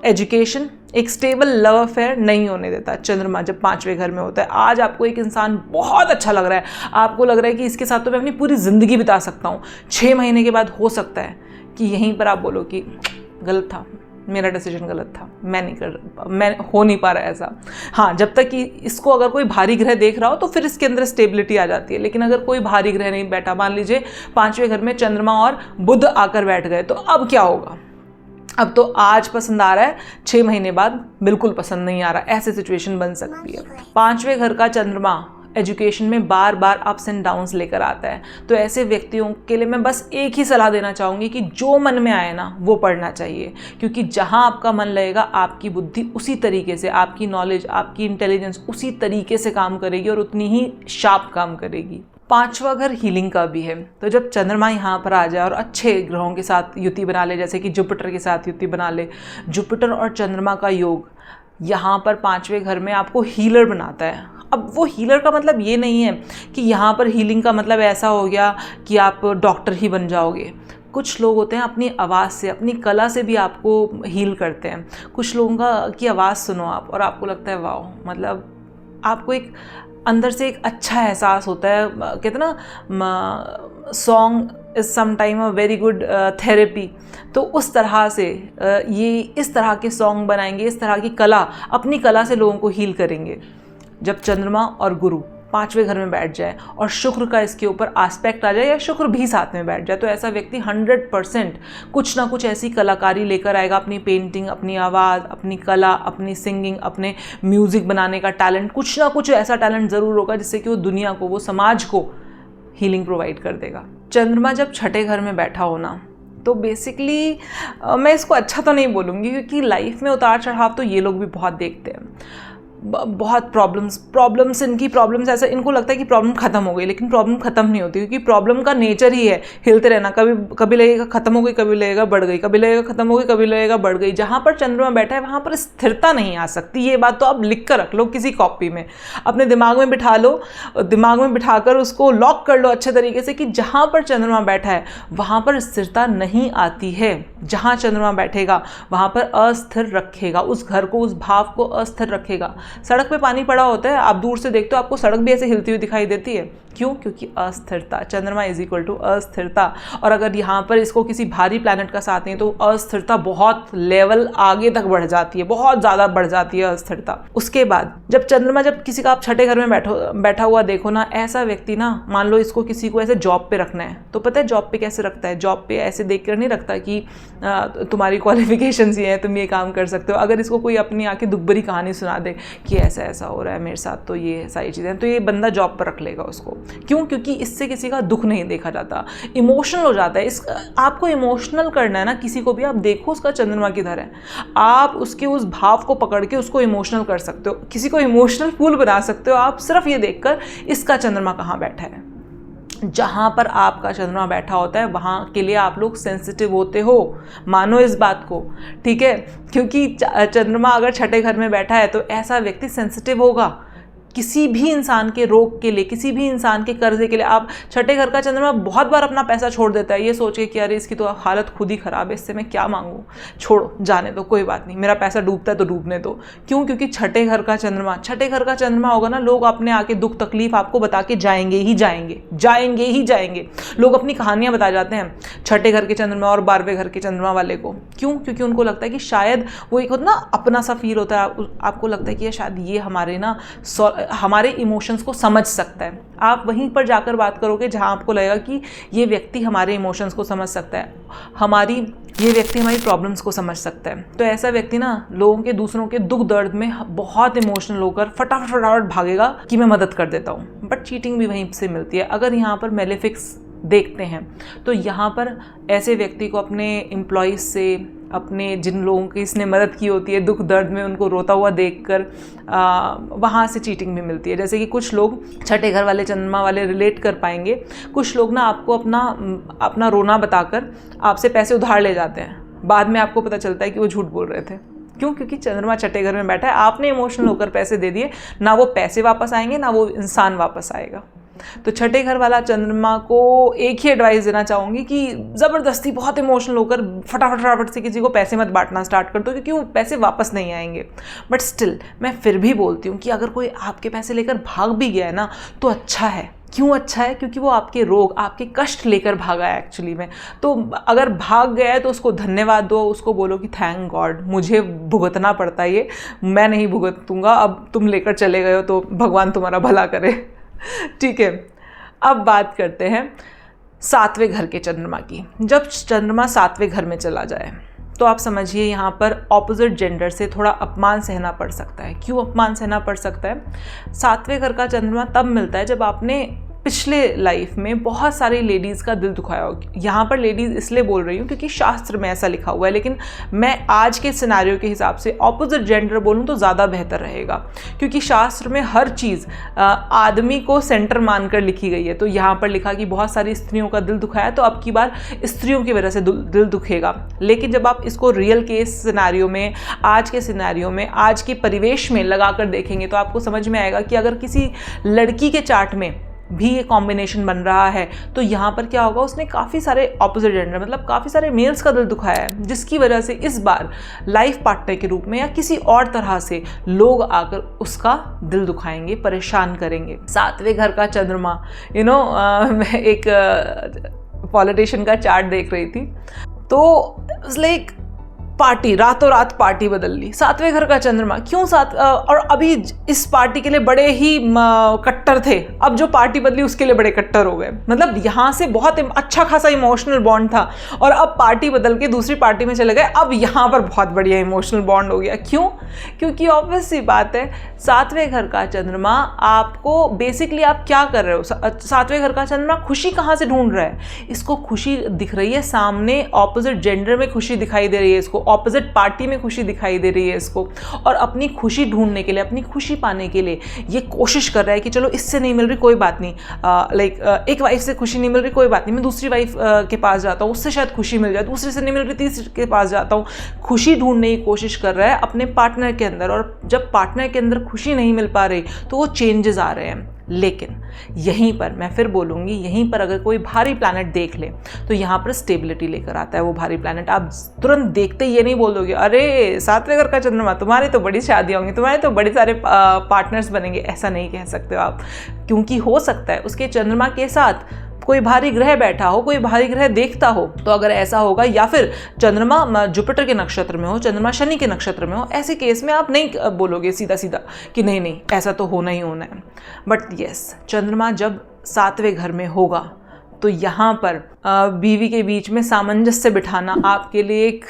एजुकेशन, एक स्टेबल लव अफेयर नहीं होने देता चंद्रमा जब 5वें घर में होता है। आज आपको एक इंसान बहुत अच्छा लग रहा है, आपको लग रहा है कि इसके साथ तो मैं अपनी पूरी ज़िंदगी बिता सकता हूँ। 6 महीने के बाद हो सकता है कि यहीं पर आप बोलो कि गलत था, मेरा डिसीजन गलत था, मैं हो नहीं पा रहा है ऐसा। हाँ, जब तक कि इसको अगर कोई भारी ग्रह देख रहा हो तो फिर इसके अंदर स्टेबिलिटी आ जाती है। लेकिन अगर कोई भारी ग्रह नहीं बैठा, मान लीजिए 5वें घर में चंद्रमा और बुध आकर बैठ गए, तो अब क्या होगा? अब तो आज पसंद आ रहा है, 6 महीने बाद बिल्कुल पसंद नहीं आ रहा, ऐसी सिचुएशन बन सकती है। 5वें घर का चंद्रमा एजुकेशन में बार अप्स एंड डाउन्स लेकर आता है। तो ऐसे व्यक्तियों के लिए मैं बस एक ही सलाह देना चाहूँगी कि जो मन में आए ना वो पढ़ना चाहिए, क्योंकि जहाँ आपका मन लगेगा आपकी बुद्धि उसी तरीके से, आपकी नॉलेज, आपकी इंटेलिजेंस उसी तरीके से काम करेगी और उतनी ही शार्प काम करेगी। 5वां घर हीलिंग का भी है। तो जब चंद्रमा यहाँ पर आ जाए और अच्छे ग्रहों के साथ युति बना ले, जैसे कि जुपिटर के साथ युति बना ले, जुपिटर और चंद्रमा का योग यहाँ पर 5वें घर में आपको हीलर बनाता है। अब वो हीलर का मतलब ये नहीं है कि यहाँ पर हीलिंग का मतलब ऐसा हो गया कि आप डॉक्टर ही बन जाओगे। कुछ लोग होते हैं अपनी आवाज़ से, अपनी कला से भी आपको हील करते हैं। कुछ लोगों की आवाज़ सुनो आप और आपको लगता है वाओ, मतलब आपको एक अंदर से एक अच्छा एहसास होता है। कहते हैं ना, song is some time a very good therapy. तो उस तरह से ये इस तरह के सॉन्ग बनाएंगे, इस तरह की कला, अपनी कला से लोगों को हील करेंगे। जब चंद्रमा और गुरु 5वें घर में बैठ जाए और शुक्र का इसके ऊपर एस्पेक्ट आ जाए या शुक्र भी साथ में बैठ जाए, तो ऐसा व्यक्ति 100% कुछ ना कुछ ऐसी कलाकारी लेकर आएगा। अपनी पेंटिंग, अपनी आवाज़, अपनी कला, अपनी सिंगिंग, अपने म्यूज़िक बनाने का टैलेंट, कुछ ना कुछ ऐसा टैलेंट ज़रूर होगा जिससे कि वो दुनिया को, वो समाज को हीलिंग प्रोवाइड कर देगा। चंद्रमा जब 6ठे घर में बैठा हो ना, तो बेसिकली मैं इसको अच्छा तो नहीं बोलूँगी, क्योंकि लाइफ में उतार चढ़ाव तो ये लोग भी बहुत देखते हैं। बहुत प्रॉब्लम्स इनकी प्रॉब्लम्स ऐसा इनको लगता है कि प्रॉब्लम ख़त्म हो गई, लेकिन प्रॉब्लम ख़त्म नहीं होती, क्योंकि प्रॉब्लम का नेचर ही है हिलते रहना। कभी लगेगा ख़त्म हो गई, कभी लगेगा बढ़ गई, कभी लगेगा ख़त्म हो गई, कभी लगेगा बढ़ गई। जहाँ पर चंद्रमा बैठा है वहाँ पर स्थिरता नहीं आ सकती। ये बात तो आप लिख कर रख लो किसी कॉपी में, अपने दिमाग में बिठा लो, दिमाग में बिठाकर उसको लॉक कर लो अच्छे तरीके से कि जहाँ पर चंद्रमा बैठा है वहाँ पर स्थिरता नहीं आती है। जहाँ चंद्रमा बैठेगा वहाँ पर अस्थिर रखेगा, उस घर को, उस भाव को अस्थिर रखेगा। सड़क पे पानी पड़ा होता है, आप दूर से देखते हो आपको सड़क भी ऐसे हिलती हुई दिखाई देती है। क्यों? क्योंकि अस्थिरता, चंद्रमा इज इक्वल टू अस्थिरता। और अगर यहाँ पर इसको किसी भारी प्लैनेट का साथ नहीं तो अस्थिरता बहुत लेवल आगे तक बढ़ जाती है, बहुत ज़्यादा बढ़ जाती है अस्थिरता। उसके बाद जब चंद्रमा, जब किसी का आप 6ठे घर में बैठा हुआ देखो ना, ऐसा व्यक्ति ना, मान लो इसको किसी को ऐसे जॉब पे रखना है, तो पता है जॉब पे कैसे रखता है? जॉब पे ऐसे देख कर नहीं रखता कि तुम्हारी क्वालिफिकेशंस ये हैं, तुम ये काम कर सकते हो। अगर इसको कोई अपनी आके दुखभरी कहानी सुना दे कि ऐसा ऐसा हो रहा है मेरे साथ, तो ये सारी चीज़ें, तो ये बंदा जॉब पर रख लेगा उसको। क्यों? क्योंकि इससे किसी का दुख नहीं देखा जाता, इमोशनल हो जाता है। आपको इमोशनल करना है ना किसी को भी, आप देखो उसका चंद्रमा किधर है, आप उसके उस भाव को पकड़ के उसको इमोशनल कर सकते हो, किसी को इमोशनल फूल बना सकते हो आप सिर्फ ये देखकर इसका चंद्रमा कहाँ बैठा है। जहाँ पर आपका चंद्रमा बैठा होता है वहाँ के लिए आप लोग सेंसिटिव होते हो, मानो इस बात को, ठीक है? क्योंकि चंद्रमा अगर छठे घर में बैठा है तो ऐसा व्यक्ति सेंसिटिव होगा किसी भी इंसान के रोग के लिए, किसी भी इंसान के कर्जे के लिए। आप छठे घर का चंद्रमा बहुत बार अपना पैसा छोड़ देता है ये सोच के कि अरे इसकी तो हालत खुद ही ख़राब है, इससे मैं क्या मांगूँ, छोड़ो जाने दो, कोई बात नहीं, मेरा पैसा डूबता है तो डूबने दो। क्यों? क्योंकि छठे घर का चंद्रमा होगा ना, लोग अपने आके दुख तकलीफ आपको बता के जाएंगे ही जाएंगे। लोग अपनी कहानियाँ बता जाते हैं छठे घर के चंद्रमा और 12वें घर के चंद्रमा वाले को। क्यों? क्योंकि उनको लगता है कि शायद वो एक होता ना अपना सा फील होता है, आपको लगता है कि शायद ये हमारे इमोशंस को समझ सकता है। आप वहीं पर जाकर बात करोगे जहां आपको लगेगा कि ये व्यक्ति हमारे इमोशंस को समझ सकता है, ये व्यक्ति हमारी प्रॉब्लम्स को समझ सकता है। तो ऐसा व्यक्ति ना लोगों के, दूसरों के दुख दर्द में बहुत इमोशनल होकर फटाफट भागेगा कि मैं मदद कर देता हूँ। बट चीटिंग भी वहीं से मिलती है। अगर यहाँ पर मेलेफिक्स देखते हैं तो यहाँ पर ऐसे व्यक्ति को अपने एम्प्लॉयज़ से, अपने जिन लोगों की इसने मदद की होती है दुख दर्द में, उनको रोता हुआ देखकर वहाँ से चीटिंग भी मिलती है। जैसे कि कुछ लोग छठे घर वाले चंद्रमा वाले रिलेट कर पाएंगे, कुछ लोग ना आपको अपना रोना बताकर आपसे पैसे उधार ले जाते हैं, बाद में आपको पता चलता है कि वो झूठ बोल रहे थे। क्यों? क्योंकि चंद्रमा छठे घर में बैठा है, आपने इमोशनल होकर पैसे दे दिए, ना वो पैसे वापस आएंगे ना वो इंसान वापस आएगा। तो छठे घर वाला चंद्रमा को एक ही एडवाइस देना चाहूँगी कि ज़बरदस्ती बहुत इमोशनल होकर फटाफट से किसी को पैसे मत बांटना स्टार्ट कर दो, क्योंकि वो पैसे वापस नहीं आएंगे। बट स्टिल मैं फिर भी बोलती हूँ कि अगर कोई आपके पैसे लेकर भाग भी गया है ना तो अच्छा है। क्यों अच्छा है? क्योंकि वो आपके रोग, आपके कष्ट लेकर भागा है एक्चुअली में। तो अगर भाग गया है तो उसको धन्यवाद दो, उसको बोलो कि थैंक गॉड, मुझे भुगतना पड़ता है ये, मैं नहीं भुगतूंगा, अब तुम लेकर चले गए हो तो भगवान तुम्हारा भला करे। ठीक है, अब बात करते हैं 7वें घर के चंद्रमा की। जब चंद्रमा 7वें घर में चला जाए तो आप समझिए यहाँ पर ऑपोजिट जेंडर से थोड़ा अपमान सहना पड़ सकता है। क्यों अपमान सहना पड़ सकता है? 7वें घर का चंद्रमा तब मिलता है जब आपने पिछले लाइफ में बहुत सारी लेडीज़ का दिल दुखाया हो। यहाँ पर लेडीज़ इसलिए बोल रही हूँ क्योंकि शास्त्र में ऐसा लिखा हुआ है, लेकिन मैं आज के सिनेरियो के हिसाब से ऑपोजिट जेंडर बोलूँ तो ज़्यादा बेहतर रहेगा, क्योंकि शास्त्र में हर चीज़ आदमी को सेंटर मानकर लिखी गई है। तो यहाँ पर लिखा कि बहुत सारी स्त्रियों का दिल दुखाया, तो अब की बार स्त्रियों की वजह से दिल दुखेगा। लेकिन जब आप इसको रियल केस सिनेरियो में, आज के सिनेरियो में, आज के परिवेश में लगा कर देखेंगे तो आपको समझ में आएगा कि अगर किसी लड़की के चार्ट में भी ये कॉम्बिनेशन बन रहा है तो यहाँ पर क्या होगा, उसने काफ़ी सारे ऑपोजिट जेंडर, मतलब काफ़ी सारे मेल्स का दिल दुखाया है, जिसकी वजह से इस बार लाइफ पार्टनर के रूप में या किसी और तरह से लोग आकर उसका दिल दुखाएंगे, परेशान करेंगे। 7वें घर का चंद्रमा, मैं एक पॉलिटिशियन का चार्ट देख रही थी तो लाइक पार्टी, रातों रात पार्टी बदल ली। 7वें घर का चंद्रमा क्यों और अभी इस पार्टी के लिए बड़े ही कट्टर थे, अब जो पार्टी बदली उसके लिए बड़े कट्टर हो गए। मतलब यहाँ से बहुत अच्छा खासा इमोशनल बॉन्ड था और अब पार्टी बदल के दूसरी पार्टी में चले गए, अब यहाँ पर बहुत बढ़िया इमोशनल बॉन्ड हो गया। क्यों? क्योंकि ऑब्वियस सी बात है 7वें घर का चंद्रमा आपको बेसिकली आप क्या कर रहे हो, 7वें घर का चंद्रमा खुशी कहाँ से ढूंढ रहा है? इसको खुशी दिख रही है सामने, ऑपोजिट जेंडर में खुशी दिखाई दे रही है इसको, ऑपोजिट पार्टी में खुशी दिखाई दे रही है इसको, और अपनी खुशी ढूंढने के लिए, अपनी खुशी पाने के लिए ये कोशिश कर रहा है कि चलो इससे नहीं मिल रही कोई बात नहीं, एक वाइफ से खुशी नहीं मिल रही कोई बात नहीं, मैं दूसरी वाइफ के पास जाता हूँ, उससे शायद खुशी मिल जाए, दूसरे से नहीं मिल रही तीसरे के पास जाता हूँ। खुशी ढूंढने की कोशिश कर रहा है अपने पार्टनर के अंदर, और जब पार्टनर के अंदर खुशी नहीं मिल पा रही तो वो चेंजेस आ रहे हैं। लेकिन यहीं पर मैं फिर बोलूँगी, यहीं पर अगर कोई भारी प्लैनेट देख ले तो यहाँ पर स्टेबिलिटी लेकर आता है वो भारी प्लैनेट। आप तुरंत देखते ये नहीं बोल दोगे अरे 7वें घर का चंद्रमा, तुम्हारी तो बड़ी शादी होंगी, तुम्हारे तो बड़े सारे पार्टनर्स बनेंगे, ऐसा नहीं कह सकते हो आप, क्योंकि हो सकता है उसके चंद्रमा के साथ कोई भारी ग्रह बैठा हो, कोई भारी ग्रह देखता हो। तो अगर ऐसा होगा, या फिर चंद्रमा जुपिटर के नक्षत्र में हो, चंद्रमा शनि के नक्षत्र में हो, ऐसे केस में आप नहीं बोलोगे सीधा सीधा कि नहीं नहीं ऐसा तो होना ही होना है। बट यस, चंद्रमा जब 7वें घर में होगा तो यहाँ पर बीवी के बीच में सामंजस्य बिठाना आपके लिए एक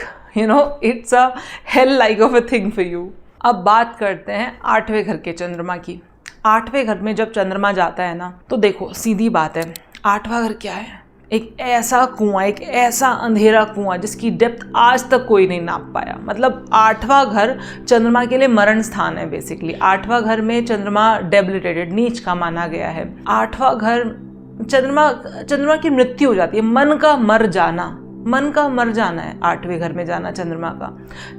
it's a hell like of a thing for you. अब बात करते हैं 8वें घर के चंद्रमा की। 8वें घर में जब चंद्रमा जाता है ना, तो देखो सीधी बात है, 8वां घर क्या है? एक ऐसा कुआं, एक ऐसा अंधेरा कुआं जिसकी डेप्थ आज तक कोई नहीं नाप पाया। मतलब 8वां घर चंद्रमा के लिए मरण स्थान है बेसिकली। 8वां घर में चंद्रमा डेबिलिटेटेड, नीच का माना गया है। 8वां घर चंद्रमा की मृत्यु हो जाती है, मन का मर जाना है 8वें घर में जाना चंद्रमा का।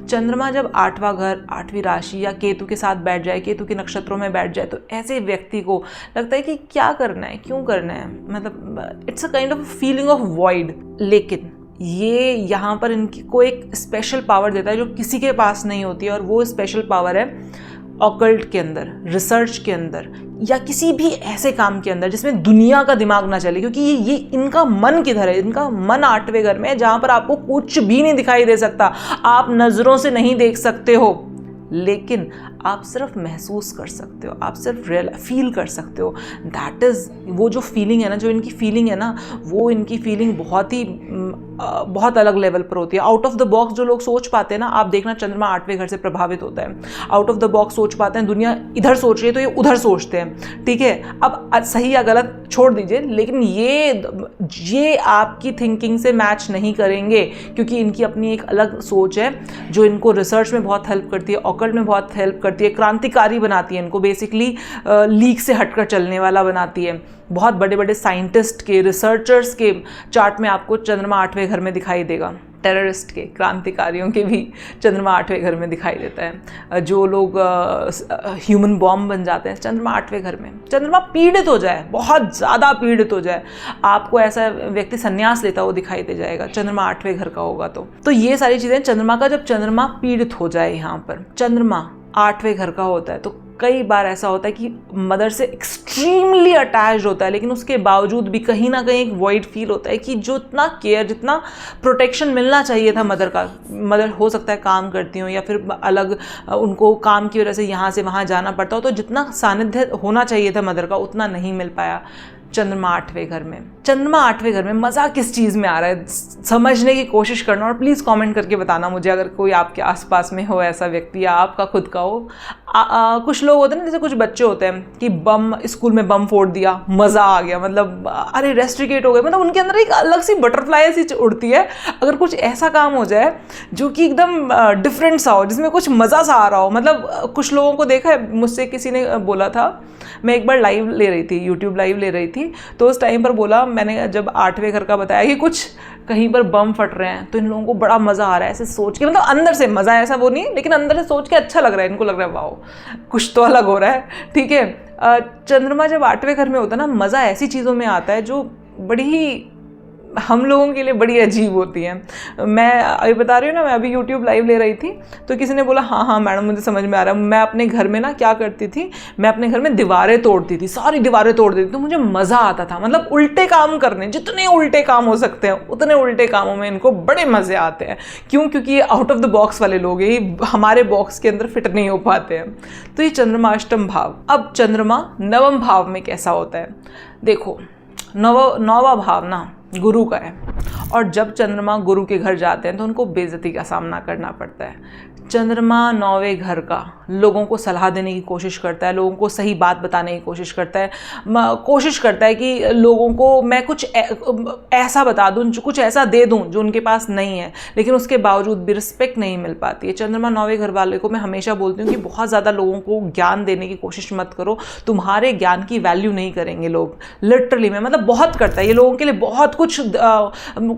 चंद्रमा जब 8वां घर, 8वीं राशि या केतु के साथ बैठ जाए, केतु के नक्षत्रों में बैठ जाए, तो ऐसे व्यक्ति को लगता है कि क्या करना है, क्यों करना है, मतलब it's a kind of feeling of void. लेकिन ये यहाँ पर इनकी को एक स्पेशल पावर देता है जो किसी के पास नहीं होती है, और वो स्पेशल पावर है ऑकल्ट के अंदर, रिसर्च के अंदर, या किसी भी ऐसे काम के अंदर जिसमें दुनिया का दिमाग ना चले। क्योंकि ये इनका मन किधर है? इनका मन 8वें घर में है, जहाँ पर आपको कुछ भी नहीं दिखाई दे सकता, आप नज़रों से नहीं देख सकते हो, लेकिन आप सिर्फ महसूस कर सकते हो, आप सिर्फ फील कर सकते हो। दैट इज़ वो जो फीलिंग है ना, जो इनकी फीलिंग है ना, वो इनकी फीलिंग बहुत अलग लेवल पर होती है। आउट ऑफ द बॉक्स जो लोग सोच पाते हैं ना, आप देखना चंद्रमा 8वें घर से प्रभावित होता है। आउट ऑफ द बॉक्स सोच पाते हैं, दुनिया इधर सोच रही है तो ये उधर सोचते हैं, ठीक है। अब सही या गलत छोड़ दीजिए, लेकिन ये आपकी थिंकिंग से मैच नहीं करेंगे, क्योंकि इनकी अपनी एक अलग सोच है जो इनको रिसर्च में बहुत हेल्प करती है, ऑकल्ट में बहुत हेल्प करती है, क्रांतिकारी बनाती है इनको, बेसिकली लीक से हटकर चलने वाला बनाती है। बहुत बड़े बड़े साइंटिस्ट के, रिसर्चर्स के चार्ट में आपको चंद्रमा 8वें घर में दिखाई देगा। टेररिस्ट के, क्रांतिकारियों के भी चंद्रमा 8वें घर में दिखाई देता है। जो लोग ह्यूमन बॉम्ब बन जाते हैं, चंद्रमा 8वें घर में। चंद्रमा पीड़ित हो जाए, बहुत ज़्यादा पीड़ित हो जाए, आपको ऐसा व्यक्ति संन्यास लेता हुआ दिखाई दे जाएगा, चंद्रमा 8वें घर का होगा तो ये सारी चीज़ें चंद्रमा का, जब चंद्रमा पीड़ित हो जाए, यहाँ पर चंद्रमा 8वें घर का होता है, तो कई बार ऐसा होता है कि मदर से एक्सट्रीमली अटैच्ड होता है, लेकिन उसके बावजूद भी कहीं ना कहीं एक वॉइड फील होता है कि जो इतना केयर, जितना प्रोटेक्शन मिलना चाहिए था मदर हो सकता है काम करती हो, या फिर अलग उनको काम की वजह से यहाँ से वहाँ जाना पड़ता हो, तो जितना सानिध्य होना चाहिए था मदर का, उतना नहीं मिल पाया चंद्रमा 8वें घर में। चंद्रमा 8वें घर में मज़ा किस चीज़ में आ रहा है, समझने की कोशिश करना, और प्लीज़ कमेंट करके बताना मुझे अगर कोई आपके आसपास में हो ऐसा व्यक्ति, या आपका खुद का हो। कुछ लोग होते हैं ना, जैसे कुछ बच्चे होते हैं कि बम, स्कूल में बम फोड़ दिया, मज़ा आ गया, मतलब अरे रेस्ट्रिकेट हो गए, मतलब उनके अंदर एक अलग सी बटरफ्लाई सी उड़ती है अगर कुछ ऐसा काम हो जाए जो कि एकदम डिफरेंट सा हो, जिसमें कुछ मज़ा सा आ रहा हो। मतलब कुछ लोगों को देखा है, मुझसे किसी ने बोला था, मैं एक बार लाइव ले रही थी, यूट्यूब लाइव ले रही थी, तो उस टाइम पर बोला, मैंने जब 8वें घर का बताया कि कुछ कहीं पर बम फट रहे हैं, तो इन लोगों को बड़ा मज़ा आ रहा है ऐसे सोच के, मतलब अंदर से मज़ा, ऐसा वो नहीं, लेकिन अंदर से सोच के अच्छा लग रहा है, इनको लग रहा है वाओ कुछ तो अलग हो रहा है, ठीक है। चंद्रमा जब 8वें घर में होता है ना, मज़ा ऐसी चीज़ों में आता है जो बड़ी ही हम लोगों के लिए बड़ी अजीब होती हैं। मैं अभी बता रही हूँ ना, मैं अभी यूट्यूब लाइव ले रही थी, तो किसी ने बोला हाँ मैडम मुझे समझ में आ रहा है, मैं अपने घर में ना क्या करती थी, मैं अपने घर में दीवारें तोड़ती थी, सारी दीवारें तोड़ देती थी, तो मुझे मज़ा आता था। मतलब उल्टे काम करने, जितने उल्टे काम हो सकते हैं उतने उल्टे कामों में इनको बड़े मज़े आते हैं। क्यों? क्योंकि ये आउट ऑफ द बॉक्स वाले लोग हैं, ये हमारे बॉक्स के अंदर फिट नहीं हो पाते हैं। तो ये चंद्रमा 8वां भाव। अब चंद्रमा 9वां भाव में कैसा होता है, देखो 9वां भाव ना गुरु का है, और जब चंद्रमा गुरु के घर जाते हैं तो उनको बेइज्जती का सामना करना पड़ता है। चंद्रमा 9वें घर का लोगों को सलाह देने की कोशिश करता है, लोगों को सही बात बताने की कोशिश करता है कि लोगों को मैं कुछ ऐसा बता दूं, कुछ ऐसा दे दूं जो उनके पास नहीं है, लेकिन उसके बावजूद भी रिस्पेक्ट नहीं मिल पाती है। चंद्रमा 9वें घर वाले को मैं हमेशा बोलती हूँ कि बहुत ज़्यादा लोगों को ज्ञान देने की कोशिश मत करो, तुम्हारे ज्ञान की वैल्यू नहीं करेंगे लोग, लिटरली में, मतलब बहुत करता है ये लोगों के लिए बहुत कुछ।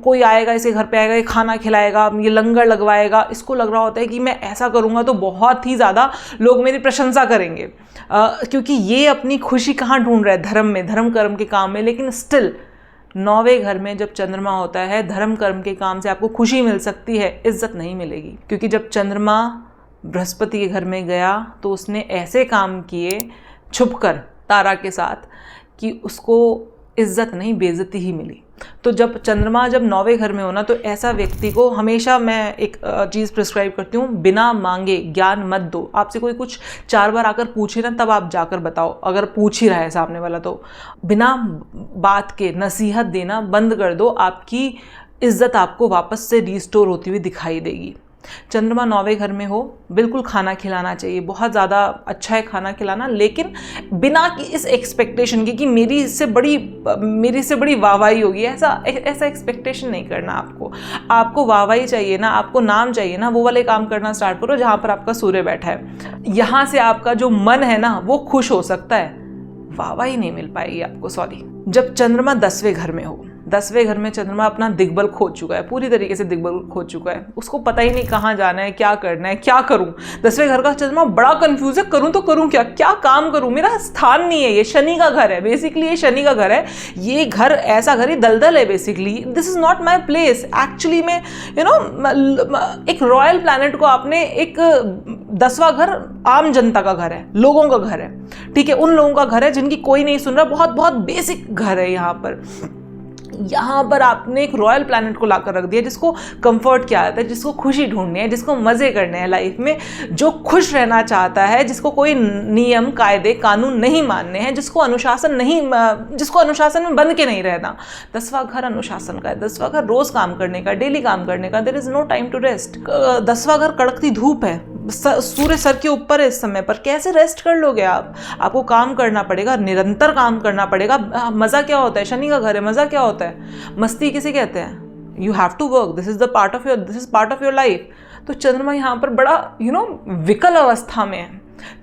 कोई आएगा इसके घर पे आएगा, ये खाना खिलाएगा, ये लंगर लगवाएगा, इसको लग रहा होता है कि मैं ऐसा करूंगा तो बहुत ही ज़्यादा लोग मेरी प्रशंसा करेंगे, क्योंकि ये अपनी खुशी कहाँ ढूंढ रहा है, धर्म में, धर्म कर्म के काम में। लेकिन स्टिल 9वें घर में जब चंद्रमा होता है, धर्म कर्म के काम से आपको खुशी मिल सकती है, इज्जत नहीं मिलेगी। क्योंकि जब चंद्रमा बृहस्पति के घर में गया तो उसने ऐसे काम किए छुपकर तारा के साथ कि उसको इज्जत नहीं बेइज्जती ही मिली। तो जब चंद्रमा जब 9वें घर में हो ना, तो ऐसा व्यक्ति को हमेशा मैं एक चीज़ प्रिस्क्राइब करती हूँ, बिना मांगे ज्ञान मत दो। आपसे कोई कुछ 4 बार आकर पूछे ना, तब आप जाकर बताओ, अगर पूछ ही रहा है सामने वाला तो बिना बात के नसीहत देना बंद कर दो, आपकी इज्जत आपको वापस से रिस्टोर होती हुई दिखाई देगी। चंद्रमा 9वें घर में हो, बिल्कुल खाना खिलाना चाहिए, बहुत ज़्यादा अच्छा है खाना खिलाना, लेकिन बिना कि इस एक्सपेक्टेशन की कि मेरी से बड़ी वाहवाही होगी, ऐसा एक्सपेक्टेशन नहीं करना। आपको वाहवाही चाहिए ना, आपको नाम चाहिए ना, वो वाले काम करना स्टार्ट करो जहाँ पर आपका सूर्य बैठा है। यहाँ से आपका जो मन है ना वो खुश हो सकता है, वाहवाही नहीं मिल पाएगी आपको, सॉरी। जब चंद्रमा 10वें घर में हो, 10वें घर में चंद्रमा अपना दिग्बल खो चुका है, पूरी तरीके से दिग्बल खो चुका है, उसको पता ही नहीं कहाँ जाना है, क्या करना है, क्या करूं। 10वें घर का चंद्रमा बड़ा कंफ्यूज है, करूं तो करूं क्या, क्या काम करूं, मेरा स्थान नहीं है, ये शनि का घर है बेसिकली, ये शनि का घर है, ये घर ऐसा घर ही दलदल है basically, this is not my place actually. में एक रॉयल प्लैनेट को आपने एक 10वां घर आम जनता का घर है, लोगों का घर है, ठीक है, उन लोगों का घर है जिनकी कोई नहीं सुन रहा, बहुत बहुत बेसिक घर है। यहाँ पर आपने एक रॉयल प्लैनेट को लाकर रख दिया जिसको कंफर्ट किया जाता है, जिसको खुशी ढूंढनी है, जिसको मज़े करने हैं लाइफ में, जो खुश रहना चाहता है, जिसको कोई नियम कायदे कानून नहीं मानने हैं, जिसको अनुशासन में बंध के नहीं रहना। 10वां घर अनुशासन का है, 10वां घर रोज़ काम करने का, डेली काम करने का, there is no time to rest. 10वां घर कड़कती धूप है, सूर्य सर के ऊपर है इस समय पर, कैसे रेस्ट कर लोगे आप? आपको काम करना पड़ेगा, निरंतर काम करना पड़ेगा। मज़ा क्या होता है, शनि का घर है, मज़ा क्या होता है, मस्ती किसे कहते हैं? You have to work, this is part of your life. तो चंद्रमा यहाँ पर बड़ा विकल अवस्था में है।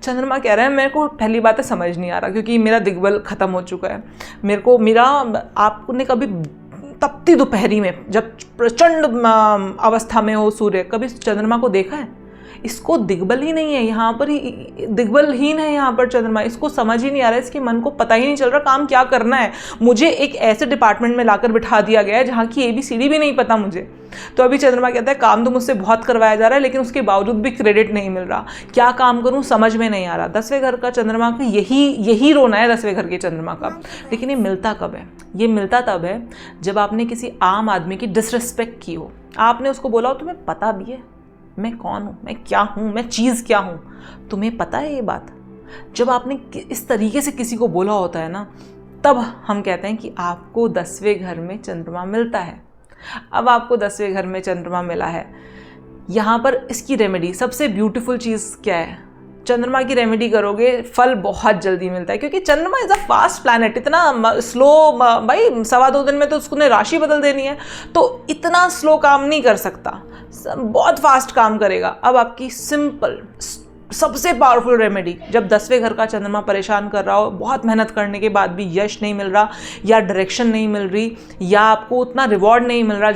चंद्रमा कह रहा है मेरे को पहली बात है समझ नहीं आ रहा, क्योंकि मेरा दिग्बल खत्म हो चुका है। आपने कभी तपती दोपहरी में जब प्रचंड अवस्था में हो सूर्य, कभी चंद्रमा को देखा है? इसको दिग्बल ही नहीं है, यहाँ पर ही दिग्बलहीन है यहाँ पर चंद्रमा, इसको समझ ही नहीं आ रहा है, इसके मन को पता ही नहीं चल रहा काम क्या करना है। मुझे एक ऐसे डिपार्टमेंट में लाकर बिठा दिया गया है जहाँ की ABCD भी नहीं पता मुझे। तो अभी चंद्रमा कहता है काम तो मुझसे बहुत करवाया जा रहा है, लेकिन उसके बावजूद भी क्रेडिट नहीं मिल रहा, क्या काम करूँ समझ में नहीं आ रहा। 10वें घर का चंद्रमा का यही रोना है 10वें घर के चंद्रमा का। लेकिन ये मिलता कब है? ये मिलता तब है जब आपने किसी आम आदमी की डिसरिस्पेक्ट की हो, आपने उसको बोला हो तुम्हें पता भी है मैं कौन हूँ, मैं क्या हूँ, मैं चीज़ क्या हूँ, तुम्हें पता है ये बात? जब आपने इस तरीके से किसी को बोला होता है ना, तब हम कहते हैं कि आपको 10वें घर में चंद्रमा मिलता है। अब आपको 10वें घर में चंद्रमा मिला है, यहाँ पर इसकी रेमेडी, सबसे ब्यूटीफुल चीज़ क्या है? चंद्रमा की रेमेडी करोगे फल बहुत जल्दी मिलता है, क्योंकि चंद्रमा इज़ अ फास्ट प्लैनेट, इतना स्लो, भाई 2.25 दिन में तो उसने राशि बदल देनी है, तो इतना स्लो काम नहीं कर सकता, बहुत फास्ट काम करेगा। अब आपकी सिंपल सबसे पावरफुल रेमेडी, जब 10वें घर का चंद्रमा परेशान कर रहा हो, बहुत मेहनत करने के बाद भी यश नहीं मिल रहा, या डायरेक्शन नहीं मिल रही, या आपको उतना रिवॉर्ड नहीं मिल रहा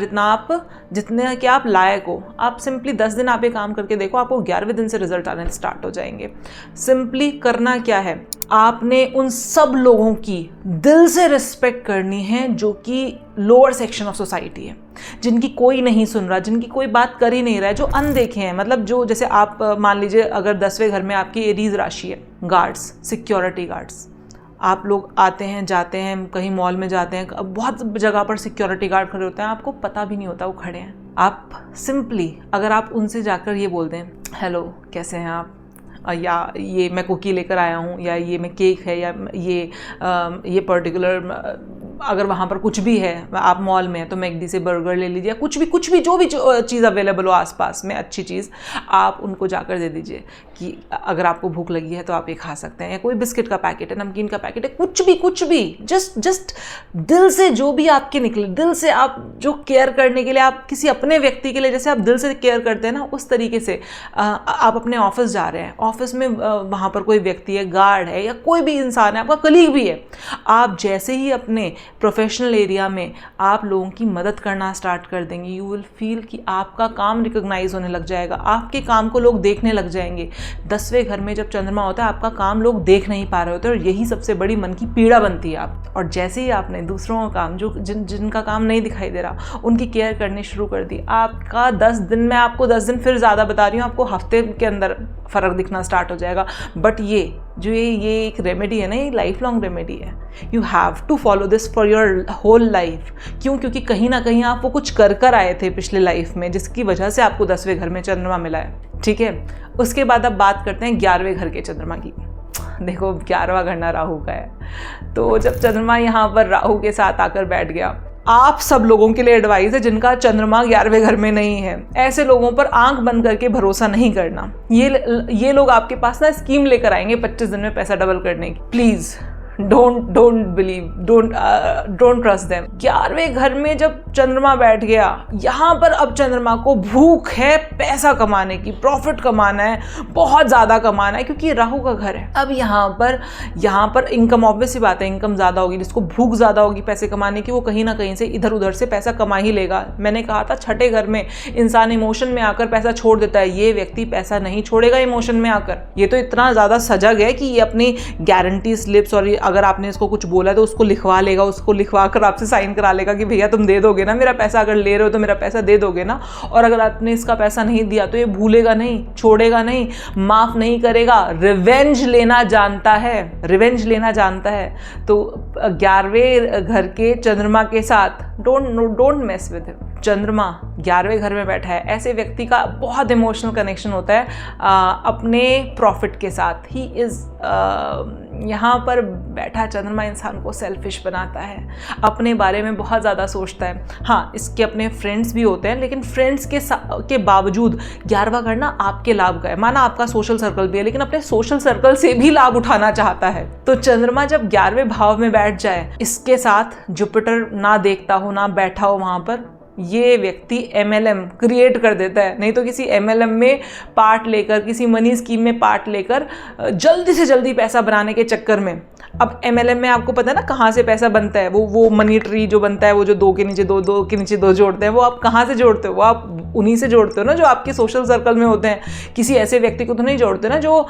जितने कि आप लायक हो, आप सिंपली 10 दिन आप ये काम करके देखो, आपको 11वें दिन से रिजल्ट आने स्टार्ट हो जाएंगे। सिंपली करना क्या है, आपने उन सब लोगों की दिल से रिस्पेक्ट करनी है जो कि लोअर सेक्शन ऑफ सोसाइटी है, जिनकी कोई नहीं सुन रहा, जिनकी कोई बात कर ही नहीं रहा है, जो अनदेखे हैं। मतलब जो, जैसे आप मान लीजिए अगर 10वें घर में आपकी एरीज राशि है, गार्ड्स, सिक्योरिटी गार्ड्स, आप लोग आते हैं जाते हैं, कहीं मॉल में जाते हैं, बहुत जगह पर सिक्योरिटी गार्ड खड़े होते हैं, आपको पता भी नहीं होता वो खड़े हैं। आप सिंपली अगर आप उनसे जाकर ये बोल दें हेलो कैसे हैं आप, या ये मैं कुकी लेकर आया हूँ, या ये मैं केक है, या ये पर्टिकुलर, अगर वहाँ पर कुछ भी है, आप मॉल में हैं तो मैकडी से बर्गर ले लीजिए, कुछ भी जो भी चीज़ अवेलेबल हो आसपास में अच्छी चीज़, आप उनको जाकर दे दीजिए कि अगर आपको भूख लगी है तो आप ये खा सकते हैं, या कोई बिस्किट का पैकेट है, नमकीन का पैकेट है, कुछ भी जस्ट दिल से जो भी आपके निकले, दिल से आप जो केयर करने के लिए, आप किसी अपने व्यक्ति के लिए जैसे आप दिल से केयर करते हैं ना, उस तरीके से आप अपने ऑफिस जा रहे हैं, ऑफिस में वहाँ पर कोई व्यक्ति है, गार्ड है, या कोई भी इंसान है, आपका कलीग भी है, आप जैसे ही अपने प्रोफेशनल एरिया में आप लोगों की मदद करना स्टार्ट कर देंगे, यू विल फील कि आपका काम रिकॉग्नाइज होने लग जाएगा, आपके काम को लोग देखने लग जाएंगे। 10वें घर में जब चंद्रमा होता है, आपका काम लोग देख नहीं पा रहे होते, और यही सबसे बड़ी मन की पीड़ा बनती है आप। और जैसे ही आपने दूसरों का काम, जिनका काम नहीं दिखाई दे रहा, उनकी केयर करनी शुरू कर दी, आपका 10 दिन में, आपको 10 दिन फिर ज़्यादा बता रही हूँ, आपको हफ्ते के अंदर फ़र्क दिखना स्टार्ट हो जाएगा। बट ये एक रेमेडी है ना, ये लाइफ लॉन्ग रेमेडी है, you have to follow this for your whole life. क्यों? क्योंकि कहीं ना कहीं आप वो कुछ कर आए थे पिछले लाइफ में, जिसकी वजह से आपको 10वें घर में चंद्रमा मिला है, ठीक है। उसके बाद अब बात करते हैं 11वें घर के चंद्रमा की। देखो 11वां घर ना राहु का है, तो जब चंद्रमा यहाँ पर राहु के साथ आकर बैठ गया, आप सब लोगों के लिए एडवाइस है जिनका चंद्रमा 11वें घर में नहीं है। ऐसे लोगों पर आंख बंद करके भरोसा नहीं करना। ये लोग आपके पास ना स्कीम लेकर आएंगे 25 दिन में पैसा डबल करने की। Please don't believe, don't trust them. 11वें घर में जब चंद्रमा बैठ गया, यहाँ पर अब चंद्रमा को भूख है पैसा कमाने की, प्रॉफिट कमाना है, बहुत ज़्यादा कमाना है, क्योंकि ये राहु का घर है। अब यहाँ पर इनकम, ऑब्वियस सी बात है, इनकम ज़्यादा होगी। जिसको भूख ज़्यादा होगी पैसे कमाने की, वो कहीं ना कहीं से इधर उधर से पैसा कमा ही लेगा। मैंने कहा था 6ठे घर में इंसान इमोशन में आकर पैसा छोड़ देता है, ये व्यक्ति पैसा नहीं छोड़ेगा इमोशन में आकर। ये तो इतना ज़्यादा सजग है कि ये अपनी गारंटी स्लिप्स, और अगर आपने इसको कुछ बोला तो उसको लिखवा लेगा, उसको लिखवा कर आपसे साइन करा लेगा कि भैया तुम दे दोगे ना मेरा पैसा, अगर ले रहे हो तो मेरा पैसा दे दोगे ना। और अगर आपने इसका पैसा नहीं दिया तो ये भूलेगा नहीं, छोड़ेगा नहीं, माफ नहीं करेगा। रिवेंज लेना जानता है, रिवेंज लेना जानता है। तो 11वें घर के चंद्रमा के साथ डोंट मेस विद हिम। चंद्रमा 11वें घर में बैठा है, ऐसे व्यक्ति का बहुत इमोशनल कनेक्शन होता है अपने प्रॉफिट के साथ। ही इज़ यहाँ पर बैठा चंद्रमा इंसान को सेल्फिश बनाता है, अपने बारे में बहुत ज़्यादा सोचता है। हाँ, इसके अपने फ्रेंड्स भी होते हैं, लेकिन फ्रेंड्स के बावजूद 11वां घर ना आपके लाभ का है। माना आपका सोशल सर्कल भी है, लेकिन अपने सोशल सर्कल से भी लाभ उठाना चाहता है। तो चंद्रमा जब 11वें भाव में बैठ जाए, इसके साथ जुपिटर ना देखता हो, ना बैठा हो वहाँ पर, ये व्यक्ति MLM क्रिएट कर देता है। नहीं तो किसी MLM में पार्ट लेकर, किसी मनी स्कीम में पार्ट लेकर जल्दी से जल्दी पैसा बनाने के चक्कर में, अब MLM में आपको पता है ना कहाँ से पैसा बनता है। वो मनी ट्री जो बनता है, वो जो 2 के नीचे 2, 2 के नीचे 2 जोड़ते हैं, वो आप कहाँ से जोड़ते हो? वो आप उन्हीं से जोड़ते हो ना जो आपके सोशल सर्कल में होते हैं। किसी ऐसे व्यक्ति को तो नहीं जोड़ते ना जो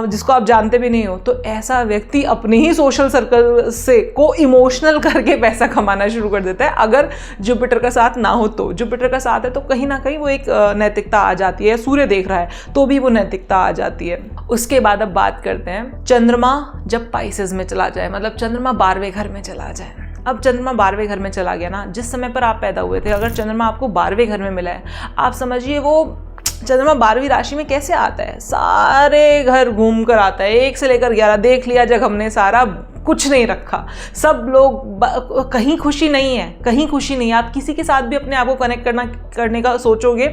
जिसको आप जानते भी नहीं हो। तो ऐसा व्यक्ति अपने ही सोशल सर्कल से को इमोशनल करके पैसा कमाना शुरू कर देता है। अगर जुपिटर का साथ ना हो तो, जुपिटर का साथ है तो कहीं ना कहीं वो एक नैतिकता आ जाती है। सूर्य देख रहा है तो भी वो नैतिकता आ जाती है। उसके बाद अब बात करते हैं चंद्रमा जब पाइसेस में चला जाए, मतलब चंद्रमा 12वें घर में चला जाए। अब चंद्रमा 12वें घर में चला गया ना, जिस समय पर आप पैदा हुए थे, अगर चंद्रमा आपको 12वें घर में मिला है, आप समझिए वो चंद्रमा 12वीं राशि में कैसे आता है, सारे घर घूम कर आता है, 1 से लेकर 11 देख लिया जब हमने, सारा कुछ नहीं रखा। सब लोग कहीं खुशी नहीं है, कहीं खुशी नहीं है। आप किसी के साथ भी अपने आप को कनेक्ट करने का सोचोगे,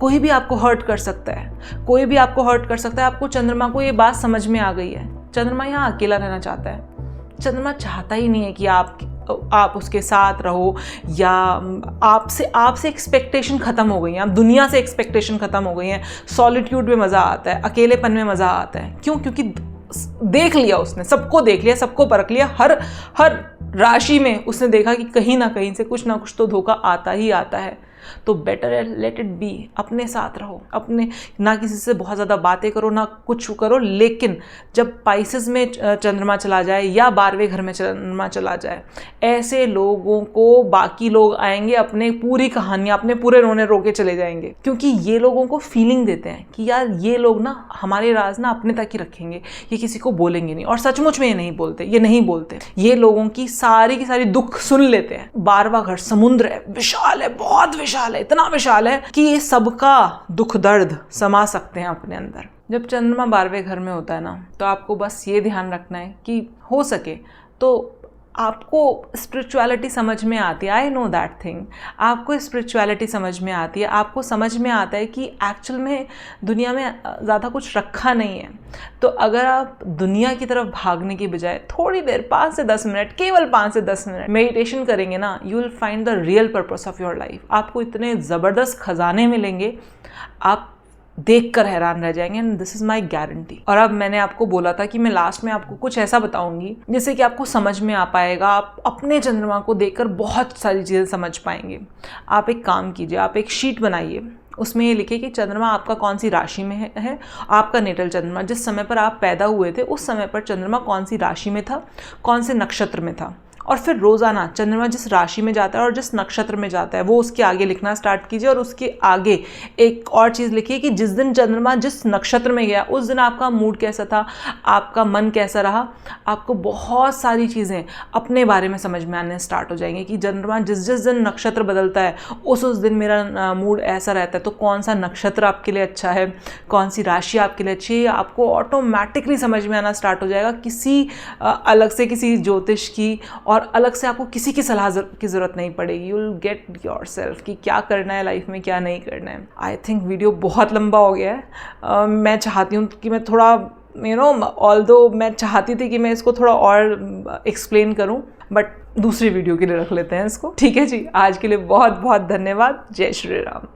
कोई भी आपको हर्ट कर सकता है, कोई भी आपको हर्ट कर सकता है। आपको चंद्रमा को ये बात समझ में आ गई है। चंद्रमा यहाँ अकेला रहना चाहता है। चंद्रमा चाहता ही नहीं है कि आप उसके साथ रहो, या आपसे एक्सपेक्टेशन ख़त्म हो गई है, आप दुनिया से एक्सपेक्टेशन ख़त्म हो गई है। सॉलिट्यूड में मज़ा आता है, अकेलेपन में मज़ा आता है। क्यों? क्योंकि देख लिया उसने, सबको देख लिया, सबको परख लिया। हर राशि में उसने देखा कि कहीं ना कहीं से कुछ ना कुछ तो धोखा आता ही आता है। तो बेटर है लेट इट बी, अपने साथ रहो, अपने, ना किसी से बहुत ज़्यादा बातें करो, ना कुछ करो। लेकिन जब पाइसेस में चंद्रमा चला जाए या 12वें घर में चंद्रमा चला जाए, ऐसे लोगों को बाकी लोग आएंगे, अपने पूरी कहानियाँ, अपने पूरे रोने रो के चले जाएंगे। क्योंकि ये लोगों को फीलिंग देते हैं कि यार ये लोग ना हमारे राज ना अपने तक ही रखेंगे, ये किसी को बोलेंगे नहीं। और सचमुच में ये नहीं बोलते, ये लोगों की सारी दुख सुन लेते हैं। 12वां घर समुद्र है, विशाल है, बहुत विशाल है, इतना विशाल है कि ये सबका दुख दर्द समा सकते हैं अपने अंदर। जब चंद्रमा 12वें घर में होता है ना, तो आपको बस ये ध्यान रखना है कि हो सके तो आपको स्पिरिचुअलिटी समझ में आती है। I know that thing. आपको स्पिरिचुअलिटी समझ में आती है, आपको समझ में आता है कि एक्चुअल में दुनिया में ज़्यादा कुछ रखा नहीं है। तो अगर आप दुनिया की तरफ भागने की बजाय थोड़ी देर 5 से 10 मिनट, केवल 5 से 10 मिनट मेडिटेशन करेंगे ना, you will find the real purpose of your life. आपको इतने ज़बरदस्त खजाने मिलेंगे, आप देख कर हैरान रह जाएंगे। And this is my guarantee. और अब मैंने आपको बोला था कि मैं लास्ट में आपको कुछ ऐसा बताऊंगी जिससे कि आपको समझ में आ पाएगा, आप अपने चंद्रमा को देखकर बहुत सारी चीज़ें समझ पाएंगे। आप एक काम कीजिए, आप एक शीट बनाइए, उसमें ये लिखिए कि चंद्रमा आपका कौन सी राशि में है, आपका नेटल चंद्रमा, जिस समय पर आप पैदा हुए थे उस समय पर चंद्रमा कौन सी राशि में था, कौन से नक्षत्र में था। और फिर रोज़ाना चंद्रमा जिस राशि में जाता है और जिस नक्षत्र में जाता है वो उसके आगे लिखना स्टार्ट कीजिए। और उसके आगे एक और चीज़ लिखिए कि जिस दिन चंद्रमा जिस नक्षत्र में गया उस दिन आपका मूड कैसा था, आपका मन कैसा रहा। आपको बहुत सारी चीज़ें अपने बारे में समझ में आने स्टार्ट हो जाएंगी कि चंद्रमा जिस दिन नक्षत्र बदलता है उस दिन मेरा मूड ऐसा रहता है। तो कौन सा नक्षत्र आपके लिए अच्छा है, कौन सी राशि आपके लिए अच्छी है, आपको ऑटोमेटिकली समझ में आना स्टार्ट हो जाएगा, किसी अलग से किसी ज्योतिष की और अलग से आपको किसी की सलाह की ज़रूरत नहीं पड़ेगी। यू विल गेट योरसेल्फ कि क्या करना है लाइफ में, क्या नहीं करना है। आई थिंक वीडियो बहुत लंबा हो गया है। मैं चाहती हूँ कि मैं थोड़ा ऑल्दो मैं चाहती थी कि मैं इसको थोड़ा और एक्सप्लेन करूँ, बट दूसरी वीडियो के लिए रख लेते हैं इसको। ठीक है जी, आज के लिए बहुत बहुत धन्यवाद। जय श्री राम।